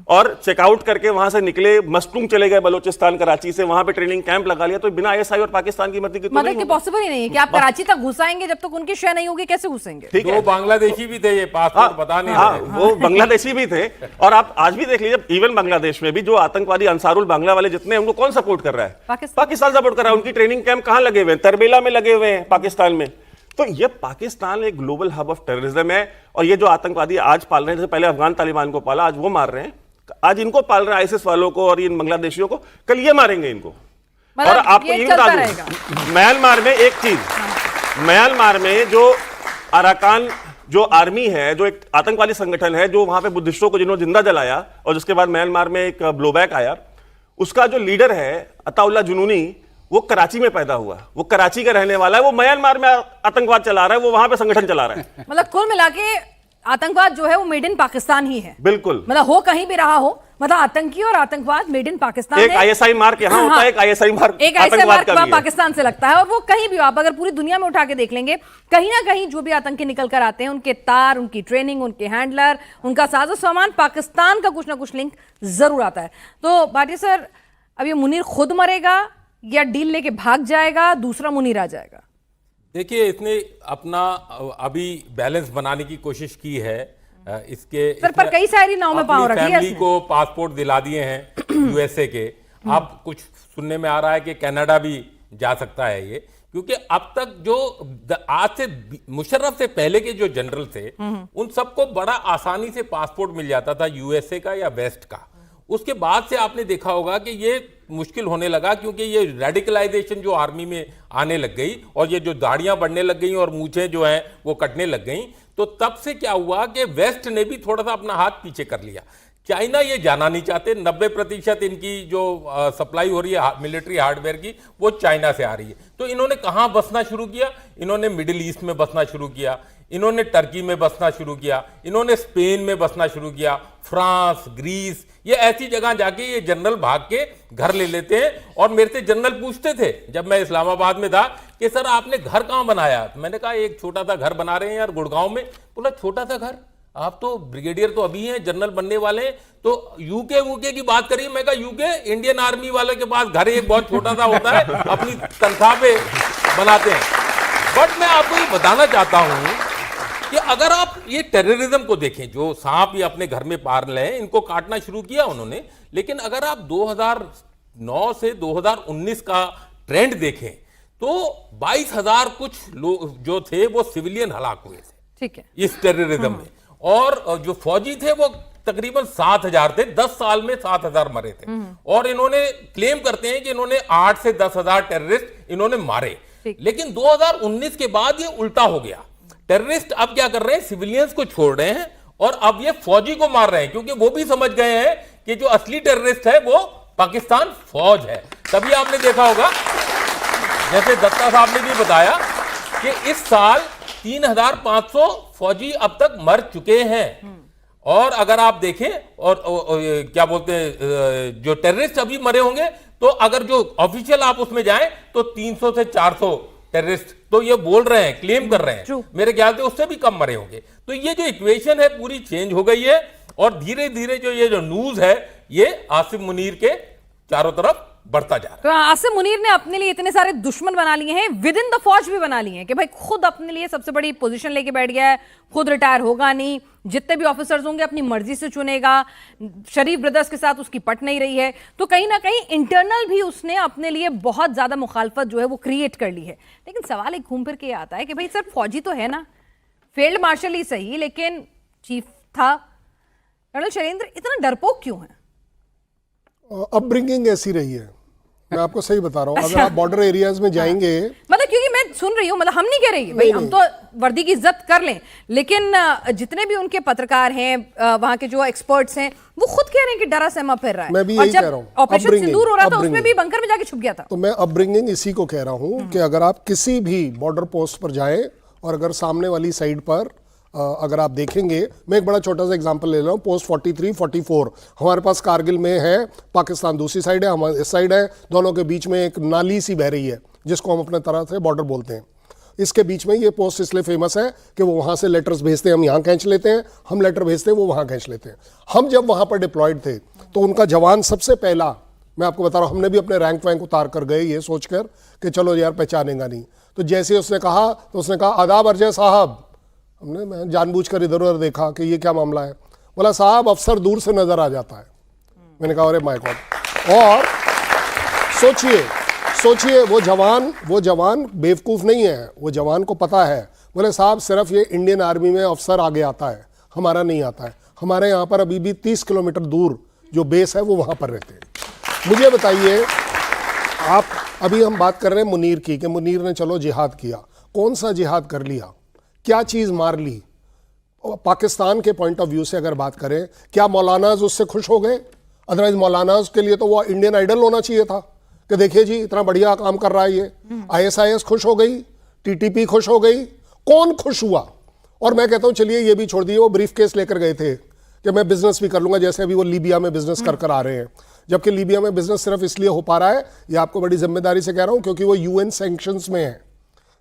और चेकआउट करके वहां से निकले, मस्तूंग चले गए बलूचिस्तान कराची से, वहां पे ट्रेनिंग कैंप लगा लिया। तो बिना आईएसआई और पाकिस्तान की मर्जी के मतलब कि पॉसिबल ही नहीं है कि आप कराची तक घुसाएंगे जब तक उनकी शय नहीं होगी। कैसे घुसेंगे? ठीक है, दो बांग्लादेशी भी थे, ये पासपोर्ट बता नहीं हाँ, रहे। वो बांग्लादेशी भी थे। और आप आज भी देख लीजिए, इवन बांग्लादेश में भी जो आतंकवादी अंसारुल बांग्ला वाले जितने हैं, उनको कौन सपोर्ट कर रहा है? पाकिस्तान सपोर्ट कर रहा है। उनकी ट्रेनिंग कैंप कहां लगे हुए हैं? तरबेला में लगे हुए हैं पाकिस्तान में। तो ये पाकिस्तान एक ग्लोबल हब ऑफ टेररिज्म है। और ये जो आतंकवादी आज पाल रहे हैं, जैसे पहले अफगान तालिबान को पाला, आज वो मार रहे हैं, आज इनको पाल रहे हैं, आईसिस वालों को और इन बांग्लादेशियों को, कल ये मारेंगे इनको। और आपको ये बता दूं, म्यांमार में एक चीज, म्यांमार में जो अराकान जो आर्मी है, जो एक आतंकवादी संगठन है, जो वहां पे बुद्धिस्टों को जिन्होंने जिंदा जलाया और जिसके बाद म्यांमार में एक ब्लोबैक आया, उसका जो लीडर है अताउल्ला जुनूनी, वो कराची में पैदा हुआ, वो कराची का रहने वाला है, वो म्यांमार में आतंकवाद चला रहा है, वो वहां पे संगठन चला रहा है। मतलब कुल मिला के आतंकवाद जो है वो मेड इन पाकिस्तान ही है। बिल्कुल, मतलब हो कहीं भी रहा हो, मतलब आतंकी और आतंकवाद मेड इन पाकिस्तान। एक आईएसआई मार्क यहाँ होता है, एक आईएसआई मार्क पाकिस्तान से लगता है। और वो कहीं भी, आप अगर पूरी दुनिया में उठा के देख लेंगे, कहीं ना कहीं जो भी आतंकी निकल कर आते हैं, उनके तार, उनकी ट्रेनिंग, उनके हैंडलर, उनका साजो सामान, पाकिस्तान का कुछ ना कुछ लिंक जरूर आता है। तो भाटिया सर, अब ये मुनीर खुद मरेगा या डील लेके भाग जाएगा, दूसरा मुनीर आ जाएगा? देखिए, इसने अपना अभी बैलेंस बनाने की कोशिश की है। इसके सर, पर कई सारी नाव में पांव रखी है। फैमिली को पासपोर्ट दिला दिए हैं यूएसए के। अब कुछ सुनने में आ रहा है कि कनाडा भी जा सकता है ये, क्योंकि अब तक जो आज से मुशर्रफ से पहले के जो जनरल थे, उन सबको बड़ा आसानी से पासपोर्ट मिल जाता था यूएसए का या वेस्ट का। उसके बाद से आपने देखा होगा कि ये मुश्किल होने लगा, क्योंकि ये रेडिकलाइजेशन जो आर्मी में आने लग गई और ये जो दाढ़ियां बढ़ने लग गई और मूछें जो हैं वो कटने लग गई, तो तब से क्या हुआ कि वेस्ट ने भी थोड़ा सा अपना हाथ पीछे कर लिया। चाइना ये जाना नहीं चाहते। 90% इनकी जो सप्लाई हो रही है मिलिट्री हार्डवेयर की, वो चाइना से आ रही है। तो इन्होंने कहाँ बसना शुरू किया? इन्होंने मिडिल ईस्ट में बसना शुरू किया, इन्होंने टर्की में बसना शुरू किया, इन्होंने स्पेन में बसना शुरू किया, फ्रांस, ग्रीस, ये ऐसी जगह जाके ये जनरल भाग के घर ले लेते हैं। और मेरे से जनरल पूछते थे जब मैं इस्लामाबाद में था कि सर आपने घर कहाँ बनाया? मैंने कहा एक छोटा सा घर बना रहे हैं यार गुड़गांव में। बोला छोटा सा घर? आप तो ब्रिगेडियर तो अभी हैं, जनरल बनने वाले हैं, तो यूके वूके की बात करिए। मैं कहा यूके इंडियन आर्मी वाले के पास घर एक बहुत छोटा सा होता है, अपनी तनख्वाह पे बनाते हैं। बट मैं आपको ये बताना चाहता हूं कि अगर आप ये टेररिज्म को देखें, जो सांप ये अपने घर में पाल रहे हैं, इनको काटना शुरू किया उन्होंने, लेकिन अगर आप 2009 से 2019 का ट्रेंड देखें तो 22,000 कुछ लोग जो थे वो सिविलियन हलाक हुए थे, ठीक है, इस टेररिज्म में। और जो फौजी थे वो तकरीबन 7,000 थे, 10 साल में 7,000 मरे थे। और इन्होंने क्लेम करते हैं कि इन्होंने 8 से 10,000 टेररिस्ट इन्होंने मारे। लेकिन 2019 के बाद ये उल्टा हो गया। टेररिस्ट अब क्या कर रहे हैं? सिविलियंस को छोड़ रहे हैं और अब ये फौजी को मार रहे हैं, क्योंकि वो भी समझ गए हैं कि जो असली टेररिस्ट है वो पाकिस्तान फौज है। तभी आपने देखा होगा, जैसे दत्ता साहब ने भी बताया कि इस साल 3,500 फौजी अब तक मर चुके हैं। और अगर आप देखें और क्या बोलते हैं, जो टेररिस्ट अभी मरे होंगे, तो अगर जो ऑफिशियल आप उसमें जाएं तो 300 से 400 टेररिस्ट तो ये बोल रहे हैं, क्लेम कर रहे हैं। मेरे ख्याल से उससे भी कम मरे होंगे। तो ये जो इक्वेशन है पूरी चेंज हो गई है। और धीरे धीरे जो ये जो न्यूज है ये आसिफ मुनीर के चारों तरफ बढ़ता जा रहा है। तो आसिफ मुनीर ने अपने लिए इतने सारे दुश्मन बना लिए हैं, विद इन द फौज भी बना लिए हैं कि भाई खुद अपने लिए सबसे बड़ी पोजीशन लेके बैठ गया है, खुद रिटायर होगा नहीं, जितने भी ऑफिसर्स होंगे अपनी मर्जी से चुनेगा, शरीफ ब्रदर्स के साथ उसकी पट नहीं रही है। तो कहीं ना कहीं इंटरनल भी उसने अपने लिए बहुत ज्यादा मुखालफत जो है वो क्रिएट कर ली है। लेकिन सवाल एक घूम फिर के आता है कि भाई सर फौजी तो है ना, फील्ड मार्शल ही सही, लेकिन चीफ था। कर्नल शैलेंद्र इतना डरपोक क्यों है? अपब्रिंगिंग ऐसी रही है, मैं आपको सही बता रहा हूँ। अगर आप बॉर्डर एरियाज में जाएंगे, मतलब क्योंकि मैं सुन रही हूँ, मतलब हम नहीं कह रही भाई हम तो वर्दी की इज्जत कर लें, लेकिन जितने भी उनके पत्रकार हैं, वहां के जो एक्सपर्ट्स हैं, वो खुद कह रहे हैं कि डरा सहमा फिर रहा है। मैं भी यही कह रहा हूँ, ऑपरेशन सिंदूर हो रहा था उसमें भी बंकर में जाके छुप गया था। तो मैं अपब्रिंगिंग इसी को कह रहा हूँ कि अगर आप किसी भी बॉर्डर पोस्ट पर जाएं और अगर सामने वाली साइड पर अगर आप देखेंगे, मैं एक बड़ा छोटा सा एग्जांपल ले रहा हूँ, पोस्ट 43, 44 हमारे पास कारगिल में है, पाकिस्तान दूसरी साइड है, हमारे इस साइड है, दोनों के बीच में एक नाली सी बह रही है जिसको हम अपने तरह से बॉर्डर बोलते हैं। इसके बीच में ये पोस्ट इसलिए फेमस है कि वो वहाँ से लेटर्स भेजते हैं, हम यहाँ खींच लेते हैं, हम लेटर भेजते हैं, वो वहाँ खींच लेते हैं। हम जब वहाँ पर डिप्लॉयड थे तो उनका जवान सबसे पहला, मैं आपको बता रहा हूँ, हमने भी अपने रैंक वैंक उतार कर गए ये सोचकर कि चलो यार पहचानेगा नहीं। तो जैसे उसने कहा तो उसने कहा आदाब अरजय साहब। मैं जानबूझकर इधर उधर देखा कि ये क्या मामला है। बोला साहब अफसर दूर से नजर आ जाता है। मैंने कहा अरे माय गॉड। और सोचिए वो जवान बेवकूफ़ नहीं है, वो जवान को पता है। बोले साहब सिर्फ ये इंडियन आर्मी में अफसर आगे आता है, हमारा नहीं आता है। हमारे यहाँ पर अभी भी 30 किलोमीटर दूर जो बेस है वो वहाँ पर रहते हैं। मुझे बताइए, आप अभी हम बात कर रहे हैं मुनीर की कि मुनीर ने चलो जिहाद किया। कौन सा जिहाद कर लिया? क्या चीज़ मार ली? पाकिस्तान के पॉइंट ऑफ व्यू से अगर बात करें, क्या मौलानाज उससे खुश हो गए? अदरवाइज मौलानाज के लिए तो वो इंडियन आइडल होना चाहिए था कि देखिए जी इतना बढ़िया काम कर रहा है ये। ISIS खुश हो गई, TTP खुश हो गई, कौन खुश हुआ? और मैं कहता हूं चलिए ये भी छोड़ दिए, वो ब्रीफ केस लेकर गए थे कि मैं बिजनेस भी कर लूंगा, जैसे अभी वो लीबिया में बिजनेस कर आ रहे हैं। जबकि लीबिया में बिजनेस सिर्फ इसलिए हो पा रहा है, ये आपको बड़ी जिम्मेदारी से कह रहा हूं, क्योंकि वो UN सैंक्शंस में है।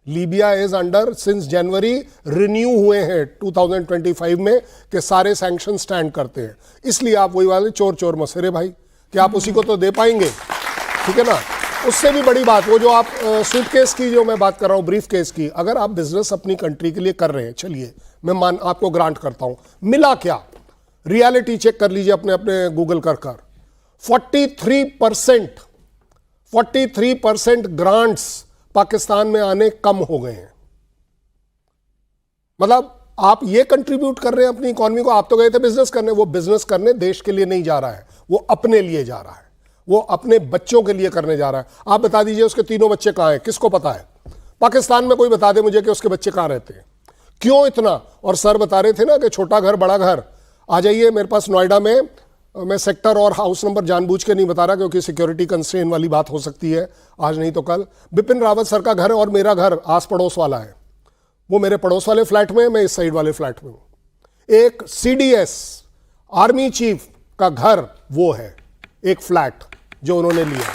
Libya is under since January, renew हुए हैं 2025 में कि सारे सैंक्शन स्टैंड करते हैं। इसलिए आप वही वाले चोर चोर मसेरे भाई कि आप उसी को तो दे पाएंगे, ठीक है ना। उससे भी बड़ी बात, वो जो आप सूटकेस की जो मैं बात कर रहा हूँ, ब्रीफ केस की, अगर आप बिजनेस अपनी कंट्री के लिए कर रहे हैं, चलिए मैं आपको ग्रांट करता हूँ, मिला क्या? रियलिटी चेक कर लीजिए अपने गूगल कर 43% ग्रांट्स पाकिस्तान में आने कम हो गए हैं। मतलब आप ये कंट्रीब्यूट कर रहे हैं अपनी इकॉनमी को। आप तो गए थे बिजनेस करने, वो बिजनेस करने देश के लिए नहीं जा रहा है, वो अपने लिए जा रहा है, वो अपने बच्चों के लिए करने जा रहा है। आप बता दीजिए उसके तीनों बच्चे कहाँ हैं, किसको पता है? पाकिस्तान में कोई बता दे मुझे कि उसके बच्चे कहाँ रहते हैं, क्यों इतना? और सर बता रहे थे ना कि छोटा घर बड़ा घर, आ जाइए मेरे पास नोएडा में मैं सेक्टर और हाउस नंबर जानबूझ के नहीं बता रहा क्योंकि सिक्योरिटी कंस्ट्रेन वाली बात हो सकती है, आज नहीं तो कल। बिपिन रावत सर का घर और मेरा घर आस पड़ोस वाला है। वो मेरे पड़ोस वाले फ्लैट में, मैं इस साइड वाले फ्लैट में हूं। एक सीडीएस आर्मी चीफ का घर वो है, एक फ्लैट जो उन्होंने लिया।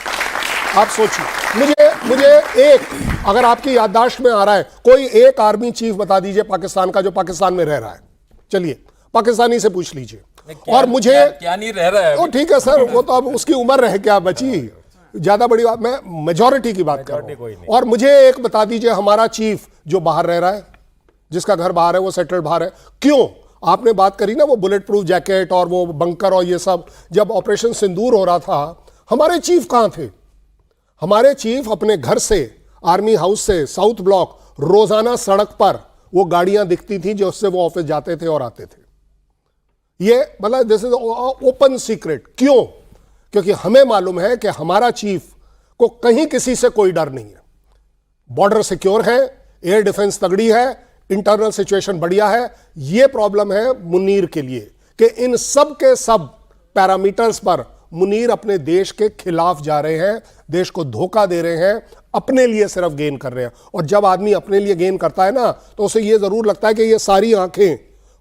आप सोचिए, मुझे एक, अगर आपकी याददाश्त में आ रहा है, कोई एक आर्मी चीफ बता दीजिए पाकिस्तान का जो पाकिस्तान में रह रहा है। चलिए पाकिस्तानी से पूछ लीजिए। और मुझे क्या नहीं रह रहा है ओ ठीक है सर, वो तो अब उसकी उम्र रह क्या बची, ज्यादा बड़ी बात, मैं मेजॉरिटी की बात कर रहा हूं। और मुझे एक बता दीजिए हमारा चीफ जो बाहर रह रहा है, जिसका घर बाहर है, वो सेटल्ड बाहर है, क्यों? आपने बात करी ना वो बुलेट प्रूफ जैकेट और वो बंकर और ये सब, जब ऑपरेशन सिंदूर हो रहा था हमारे चीफ कहां थे? हमारे चीफ अपने घर से, आर्मी हाउस से साउथ ब्लॉक, रोजाना सड़क पर वो गाड़ियां दिखती थी जो उससे वो ऑफिस जाते थे और आते थे। ये मतलब दिस इज ओपन सीक्रेट। क्यों? क्योंकि हमें मालूम है कि हमारा चीफ को कहीं किसी से कोई डर नहीं है। बॉर्डर सिक्योर है, एयर डिफेंस तगड़ी है, इंटरनल सिचुएशन बढ़िया है। यह प्रॉब्लम है मुनीर के लिए कि इन सब के सब पैरामीटर्स पर मुनीर अपने देश के खिलाफ जा रहे हैं, देश को धोखा दे रहे हैं, अपने लिए सिर्फ गेन कर रहे हैं। और जब आदमी अपने लिए गेन करता है ना, तो उसे यह जरूर लगता है कि ये सारी आंखें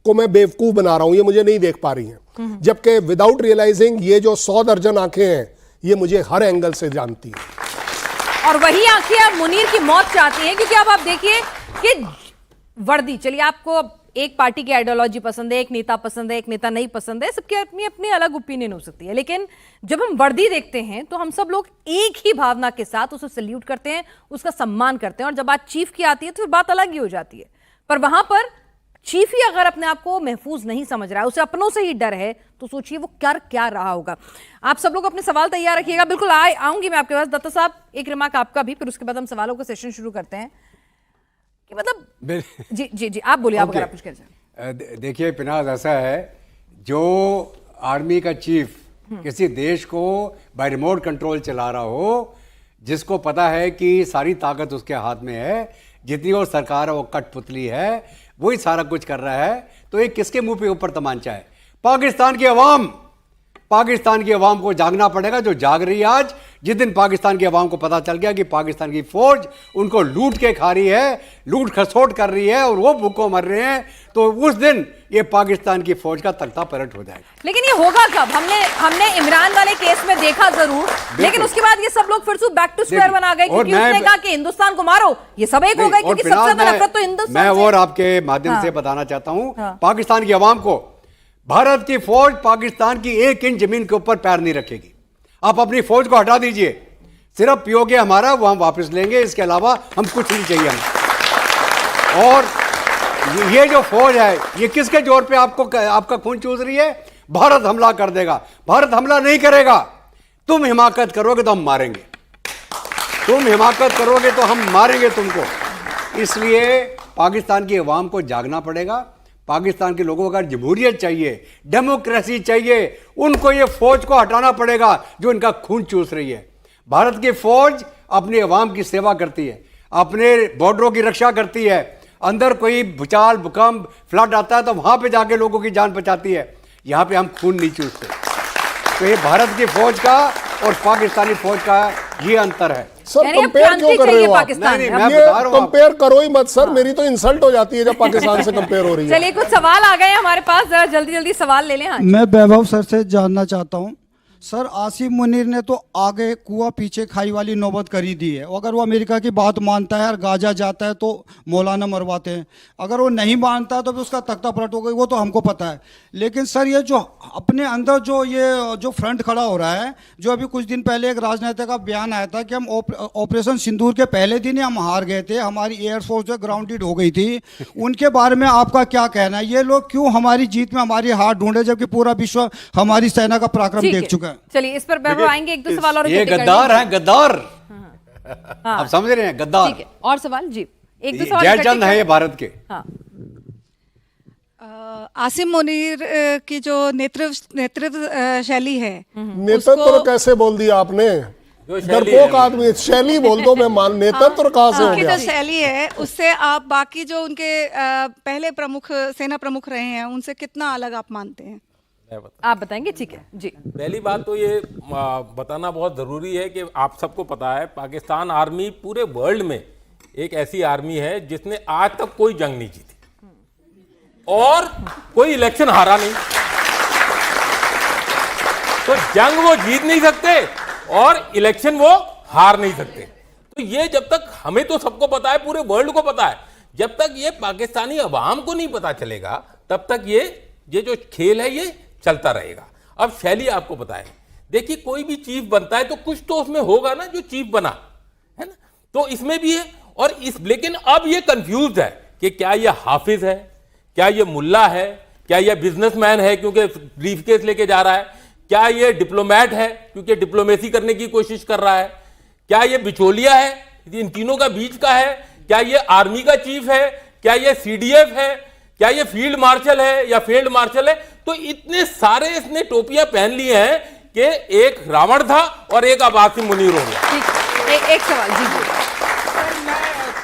को मैं बेवकूफ बना रहा हूं, ये मुझे नहीं देख पा रही हैं। जबकि विदाउट रियलाइजिंग ये जो 100 दर्जन आंखें हैं, ये मुझे हर एंगल से जानती हैं। और वही आंखें अब मुनीर की मौत चाहती हैं, क्योंकि अब आप देखिए कि वर्दी, चलिए आपको एक पार्टी की आइडियोलॉजी पसंद है, एक नेता पसंद है, एक नेता नहीं पसंद है, सबकी अपनी अपनी अलग ओपिनियन हो सकती है, लेकिन जब हम वर्दी देखते हैं तो हम सब लोग एक ही भावना के साथ उसे सल्यूट करते हैं, उसका सम्मान करते हैं। और जब बात चीफ की आती है तो फिर बात अलग ही हो जाती है। पर वहां पर चीफ ही अगर अपने आप को महफूज नहीं समझ रहा है, उसे अपनों से ही डर है, तो सोचिए वो कर क्या रहा होगा। आप सब लोग अपने सवाल तैयार रखिएगा, बिल्कुल आऊंगी मैं आपके पास। दत्ता साहब, एक रिमार्क आपका भी, फिर उसके बाद हम सवालों का सेशन शुरू करते हैं। कि मतलब जी जी जी आप बोलिए, आप अगर आप कुछ कह जाए। देखिए पिनाज, ऐसा है, जो आर्मी का चीफ किसी देश को बाय रिमोट कंट्रोल चला रहा हो, जिसको पता है कि सारी ताकत उसके हाथ में है, जितनी और सरकार है वो कठपुतली है, वही सारा कुछ कर रहा है, तो ये किसके मुंह पे ऊपर तमांचा है? पाकिस्तान की अवाम को जागना पड़ेगा, जो जाग रही है आज। जिस दिन पाकिस्तान की अवाम को पता चल गया कि पाकिस्तान की फौज उनको लूट के खा रही है, लूट खसोट कर रही है और वो भूखों मर रहे हैं, तो उस दिन ये पाकिस्तान की फौज का तख्ता पलट हो जाएगा। लेकिन ये होगा कब? हमने इमरान वाले केस में देखा जरूर, लेकिन उसके बाद ये सब लोग फिर से बैक टू स्क्वायर वन आ गए, क्योंकि उसने कहा कि हिंदुस्तान को मारो, ये सब एक हो गए, क्योंकि सबसे ज्यादा नफरत तो हिंदुस्तान से। मैं और आपके माध्यम से बताना चाहता हूं, पाकिस्तान की अवाम को, भारत की फौज पाकिस्तान की 1 इंच जमीन के ऊपर पैर नहीं रखेगी। आप अपनी फौज को हटा दीजिए, सिर्फ पीओके हमारा वो हम वापस लेंगे, इसके अलावा हम कुछ नहीं चाहिए हमें। और ये जो फौज है, ये किसके जोर पे आपका खून चूस रही है? भारत हमला कर देगा। भारत हमला नहीं करेगा। तुम हिमाकत करोगे तो हम मारेंगे, तुम हिमाकत करोगे तो हम मारेंगे तुमको। इसलिए पाकिस्तान की अवाम को जागना पड़ेगा। पाकिस्तान के लोगों को अगर जमहूरियत चाहिए, डेमोक्रेसी चाहिए, उनको ये फौज को हटाना पड़ेगा जो इनका खून चूस रही है। भारत की फौज अपनी अवाम की सेवा करती है, अपने बॉर्डरों की रक्षा करती है। अंदर कोई भूचाल, भूकंप, फ्लड आता है तो वहां पे जाके लोगों की जान बचाती है। यहां पे हम खून नहीं चूसते। तो ये भारत की फौज का और पाकिस्तानी फौज का ये अंतर है। सर कंपेयर क्यों कर रहे हो आप? नहीं, मैं बता रहा हूं, कंपेयर करो ही मत सर, मेरी तो इंसल्ट हो जाती है जब पाकिस्तान से कंपेयर हो रही है। चलिए कुछ सवाल आ गए हमारे पास, जरा जल्दी जल्दी सवाल ले लें। हाँ, मैं वैभव सर से जानना चाहता हूं, सर आसिम मुनीर ने तो आगे कुआं पीछे खाई वाली नौबत करी दी है। अगर वो अमेरिका की बात मानता है और गाजा जाता है तो मौलाना मरवाते हैं, अगर वो नहीं मानता है तो फिर उसका तख्ता पलट हो गई, वो तो हमको पता है। लेकिन सर ये जो अपने अंदर जो फ्रंट खड़ा हो रहा है, जो अभी कुछ दिन पहले एक राजनेता का बयान आया था कि हम ऑपरेशन सिंदूर के पहले दिन ही हम हार गए थे, हमारी एयरफोर्स जो ग्राउंडेड हो गई थी, उनके बारे में आपका क्या कहना है? ये लोग क्यों हमारी जीत में हमारी हार ढूंढे जबकि पूरा विश्व हमारी सेना का पराक्रम देख चुका है? चलिए इस पर वैभव आएंगे, एक दो सवाल और ये गद्दार है, गद्दार। आप समझ रहे हैं, गद्दार। ठीक है, और सवाल जी, एक दो सवाल जयचंद है ये भारत के। हाँ। आसिम मुनीर की जो नेतृत्व शैली है, नेतृत्व कैसे बोल दिया आपने? डरपोक आदमी, शैली बोल दो, मैं मान, नेतृत्व कहां से हो उनकी गया? जो शैली है उससे आप बाकी जो उनके पहले प्रमुख सेना प्रमुख रहे हैं उनसे कितना अलग आप मानते हैं? आप बताएंगे, ठीक है जी। पहली बात तो ये बताना बहुत ज़रूरी है कि आप सबको पता है पाकिस्तान आर्मी पूरे वर्ल्ड में एक ऐसी आर्मी है जिसने आज तक कोई जंग नहीं जीती और कोई इलेक्शन हारा नहीं। तो जंग वो जीत नहीं सकते और इलेक्शन वो हार नहीं सकते। तो ये जब तक हमें तो सबको पता है, पूरे वर्ल्ड को पता है, जब तक ये पाकिस्तानी अवाम को नहीं पता चलेगा तब तक ये जो खेल है ये चलता रहेगा। अब शैली आपको पता है, देखिए कोई भी चीफ बनता है तो कुछ तो उसमें होगा ना जो चीफ बना, है ना। तो इसमें भी है और लेकिन अब ये कंफ्यूज है कि क्या ये हाफिज है, क्या ये मुल्ला है, क्या ये बिजनेसमैन है क्योंकि ब्रीफकेस लेके जा रहा है, क्या ये डिप्लोमेट है क्योंकि डिप्लोमेसी करने की कोशिश कर रहा है, क्या ये बिचौलिया है, इन तीनों का बीच का है, क्या ये आर्मी का चीफ है, क्या ये सीडीएफ है, क्या ये फील्ड मार्शल है या फील्ड मार्शल है। तो इतने सारे इसने टोपियां पहन लिए हैं कि एक रावण था और एक अब आसिम मुनीर हो गया। ठीक, एक सवाल जी जी।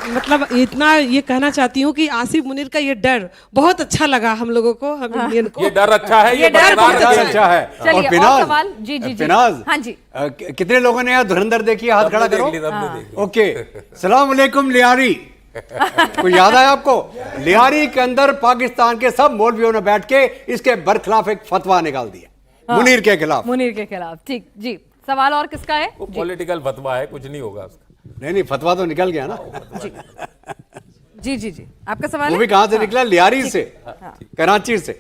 मतलब इतना ये कहना चाहती हूँ कि आसिफ मुनीर का ये डर बहुत अच्छा लगा हम लोगों को, हम इंडियन को। ये डर अच्छा है, ये डर बहुत अच्छा है। चलिए, और फिनाज, सवाल जी जी जी। फिनाज, हाँ जी। कितने लोगों ने यहाँ धुरंधर देखी, हाथ खड़ा करो। देख ली। ओके, सलाम अलैकुम लियारी। कोई याद है आपको? लियारी के अंदर पाकिस्तान के सब मौलवियों ने बैठ के इसके बरखिलाफ एक फतवा निकाल दिया, मुनीर के खिलाफ। मुनीर के खिलाफ, ठीक जी। सवाल और किसका है? वो पॉलिटिकल फतवा है, कुछ नहीं होगा उसका। नहीं, फतवा तो निकल गया ना। जी जी जी, आपका सवाल वो है? भी कहां से निकला? लियारी से, कराची से।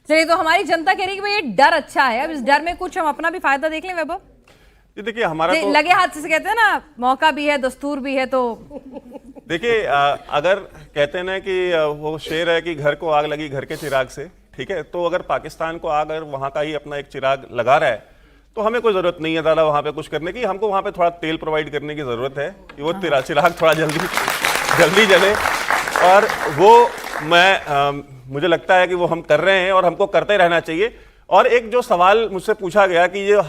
चलिए, तो हमारी जनता कह रही है कि भाई ये डर अच्छा है, अब इस डर में कुछ हम अपना भी फायदा देख लें। वैभव जी देखिए, हमारा तो लगे हाथ से कहते हैं ना, मौका भी है दस्तूर भी है। तो देखिए, अगर कहते हैं ना कि वो शेर है कि घर को आग लगी घर के चिराग से, ठीक है, तो अगर पाकिस्तान को आग अगर वहां का ही अपना एक चिराग लगा रहा है तो हमें कोई जरूरत नहीं है ज़्यादा वहां पे कुछ करने की। हमको वहां पे थोड़ा तेल प्रोवाइड करने की जरूरत है कि वो चिराग थोड़ा जल्दी जले। और वो मुझे लगता है कि वो हम कर रहे हैं और हमको करते रहना चाहिए। और एक जो सवाल मुझसे पूछा गया कि ये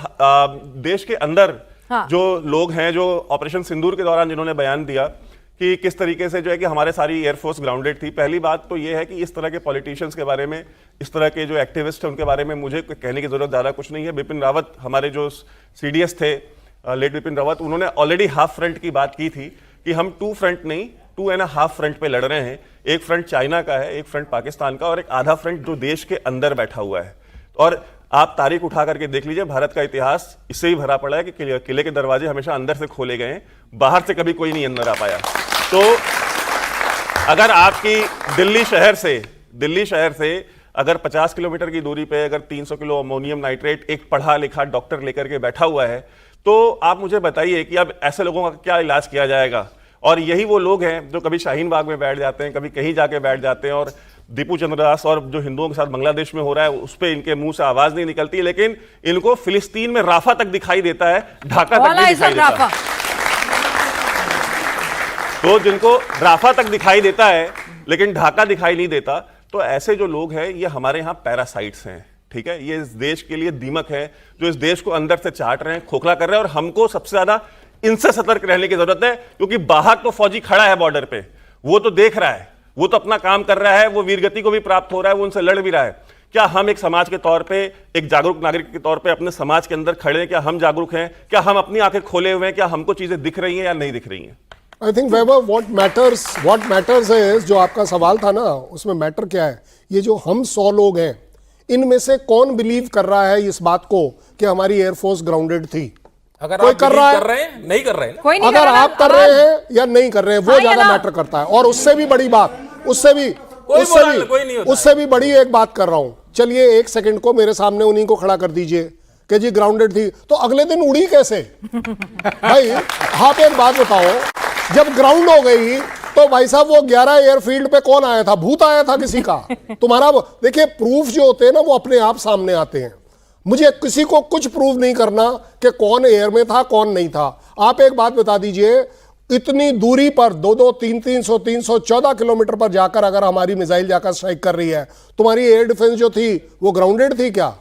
देश के अंदर जो लोग हैं जो ऑपरेशन सिंदूर के दौरान जिन्होंने बयान दिया कि किस तरीके से जो है कि हमारे सारी एयरफोर्स ग्राउंडेड थी। पहली बात तो ये है कि इस तरह के पॉलिटिशियंस के बारे में, इस तरह के जो एक्टिविस्ट हैं उनके बारे में मुझे कहने की जरूरत ज़्यादा कुछ नहीं है। बिपिन रावत हमारे जो सीडीएस थे, लेट बिपिन रावत, उन्होंने ऑलरेडी हाफ फ्रंट की बात की थी कि हम 2 फ्रंट नहीं 2.5 फ्रंट पे लड़ रहे हैं। एक फ्रंट चाइना का है, एक फ्रंट पाकिस्तान का और एक आधा फ्रंट जो देश के अंदर बैठा हुआ है। और आप तारीख उठा करके देख लीजिए, भारत का इतिहास इससे ही भरा पड़ा है कि किले के दरवाजे हमेशा अंदर से खोले गए हैं, बाहर से कभी कोई नहीं अंदर आ पाया। तो अगर आपकी दिल्ली शहर से अगर 50 किलोमीटर की दूरी पे अगर 300 किलो अमोनियम नाइट्रेट एक पढ़ा लिखा डॉक्टर लेकर के बैठा हुआ है, तो आप मुझे बताइए कि अब ऐसे लोगों का क्या इलाज किया जाएगा। और यही वो लोग हैं जो कभी शाहीन बाग में बैठ जाते हैं, कभी कहीं जाके बैठ जाते हैं, और दीपू चंद्र दास और जो हिंदुओं के साथ बांग्लादेश में हो रहा है उस पर इनके मुंह से आवाज नहीं निकलती, लेकिन इनको फिलिस्तीन में राफा तक दिखाई देता है, ढाका तक नहीं दिखाई देता। तो जिनको राफा तक दिखाई देता है लेकिन ढाका दिखाई नहीं देता, तो ऐसे जो लोग हैं ये हमारे यहाँ पैरासाइट्स हैं, ठीक है। ये इस देश के लिए दीमक है जो इस देश को अंदर से चाट रहे हैं, खोखला कर रहे हैं। और हमको सबसे ज्यादा इनसे सतर्क रहने की जरूरत है, क्योंकि बाहर तो फौजी खड़ा है बॉर्डर पे, वो तो देख रहा है, वो तो अपना काम कर रहा है, वो वीरगति को भी प्राप्त हो रहा है, वो उनसे लड़ भी रहा है। क्या हम एक समाज के तौर पे, एक जागरूक नागरिक के तौर पे अपने समाज के अंदर खड़े हैं? क्या हम जागरूक हैं? क्या हम अपनी आंखें खोले हुए हैं? क्या हमको चीजें दिख रही हैं या नहीं दिख रही हैं? I think Vaibhav, what matters है, जो आपका सवाल था ना, उसमें मैटर क्या है, ये जो हम 100 लोग हैं, इनमें से कौन बिलीव कर रहा है इस बात को कि हमारी एयरफोर्स ग्राउंडेड थी? अगर कोई आप कर रहा है? कर रहे हैं, नहीं कर रहे हैं ना? कोई नहीं अगर कर रहा, आप कर रहे हैं या नहीं कर रहे हैं, वो हाँ, ज्यादा ना। मैटर करता है। और उससे भी बड़ी बात, उससे भी बड़ी एक बात कर रहा हूं। चलिए 1 सेकंड को मेरे सामने उन्हीं को खड़ा कर दीजिए कि जी ग्राउंडेड थी, तो अगले दिन उड़ी कैसे? भाई आप एक बात बताओ, जब ग्राउंड हो गई तो भाई साहब वो 11 एयरफील्ड पे कौन आया था? भूत आया था किसी का? तुम्हारा देखिए, प्रूफ जो होते हैं ना वो अपने आप सामने आते हैं। मुझे किसी को कुछ प्रूव नहीं करना कि कौन एयर में था कौन नहीं था। आप एक बात बता दीजिए, इतनी दूरी पर 200, 300, 314 किलोमीटर पर जाकर अगर हमारी मिसाइल जाकर स्ट्राइक कर रही है, तुम्हारी एयर डिफेंस जो थी वो ग्राउंडेड थी क्या?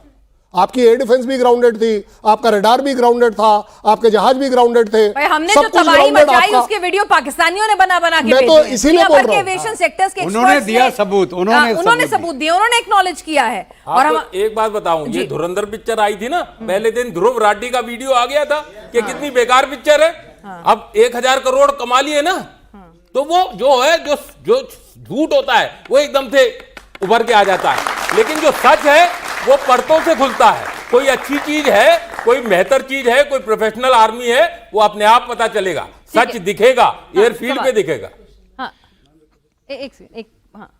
आपकी एयर डिफेंस भी ग्राउंडेड थी, आपका रडार भी ग्राउंडेड था, आपके जहाज भी ग्राउंडेड थे, भाई हमने सब जो कुछ तबाही grounded मचाई आपका। उसके वीडियो पाकिस्तानियों ने बना बना के मैं तो भेजे हैं। इसीलिए दुनिया बोल भर रहा के हूं। एविएशन सेक्टर्स के उन्होंने experts दिया ने- सबूत, उन्होंने उन्होंने सबूत दिए, उन्होंने एक्नॉलेज किया है। और हम आपको एक बात बताऊं, ये धुरंधर पिक्चर आई थी ना, पहले दिन ध्रुव राठी का वीडियो आ गया था कि कितनी बेकार पिक्चर है। अब 1000 करोड़ कमा लिए ना, तो वो जो है जो झूठ होता है वो एकदम से उभर के आ जाता है, लेकिन जो सच है वो परतों से खुलता है। कोई अच्छी चीज है, कोई बेहतर चीज है, कोई प्रोफेशनल आर्मी है, वो अपने आप पता चलेगा, सच दिखेगा, एयरफील्ड पे दिखेगा। हाँ, एक हाँ,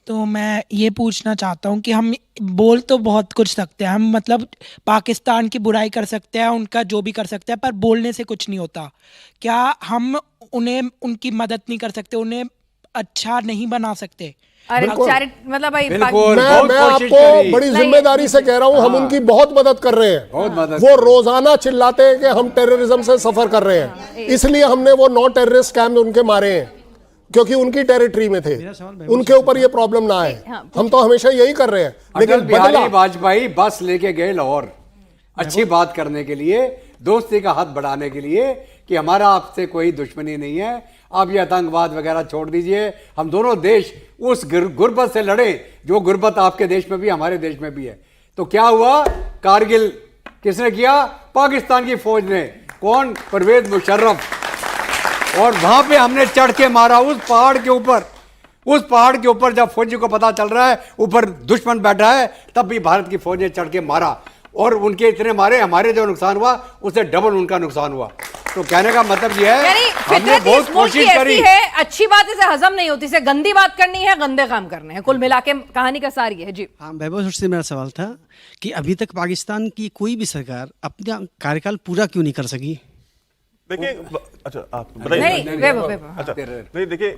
तो मैं ये पूछना चाहता हूँ कि हम बोल तो बहुत कुछ सकते हैं, हम मतलब पाकिस्तान की बुराई कर सकते हैं, उनका जो भी कर सकते हैं, पर बोलने से कुछ नहीं होता। क्या हम उन्हें उनकी मदद नहीं कर सकते, उन्हें अच्छा नहीं बना सकते? अरे मतलब भाई बिल्कुल। मैं बहुत कोशिश आपको करी। बड़ी जिम्मेदारी से कह रहा हूं, हम उनकी बहुत मदद कर रहे हैं। बहुत मदद वो रोजाना चिल्लाते हैं कि हम टेररिज्म से सफर कर रहे हैं, इसलिए हमने वो 9 टेररिस्ट कैंप उनके मारे हैं, क्योंकि उनकी टेरिटरी में थे, उनके ऊपर ये प्रॉब्लम ना आए। हम तो हमेशा यही कर रहे हैं, अटल लेकिन बिहारी बदला वाजपेयी बस लेके गए लाहौर, अच्छी बात करने के लिए, दोस्ती का हाथ बढ़ाने के लिए कि हमारा आपसे कोई दुश्मनी नहीं है, आप ये आतंकवाद वगैरह छोड़ दीजिए, हम दोनों देश उस गुर्बत से लड़े जो गुर्बत आपके देश में भी हमारे देश में भी है। तो क्या हुआ? कारगिल किसने किया? पाकिस्तान की फौज ने। कौन? परवेज मुशर्रफ। और वहां पे हमने चढ़ के मारा उस पहाड़ के ऊपर। उस पहाड़ के ऊपर जब फौजी को पता चल रहा है ऊपर दुश्मन बैठा है, तब भी भारत की फौज ने चढ़ के मारा, और उनके इतने मारे, हमारे जो नुकसान हुआ उससे डबल उनका नुकसान हुआ। तो कहने का मतलब यह है, हमने फितरत बहुत इस मुल्क की कोशिश ऐसी करी। है, अच्छी बात इसे हजम नहीं होती, इसे गंदी बात करनी है, गंदे काम करने हैं, कुल मिला के कहानी का सार ये है। जी हाँ, वैभव से मेरा सवाल था कि अभी तक पाकिस्तान की कोई भी सरकार अपना कार्यकाल पूरा क्यों नहीं कर सकी? देखिए, अच्छा आप बताइए। नहीं, वैभव। अच्छा, नहीं देखिए,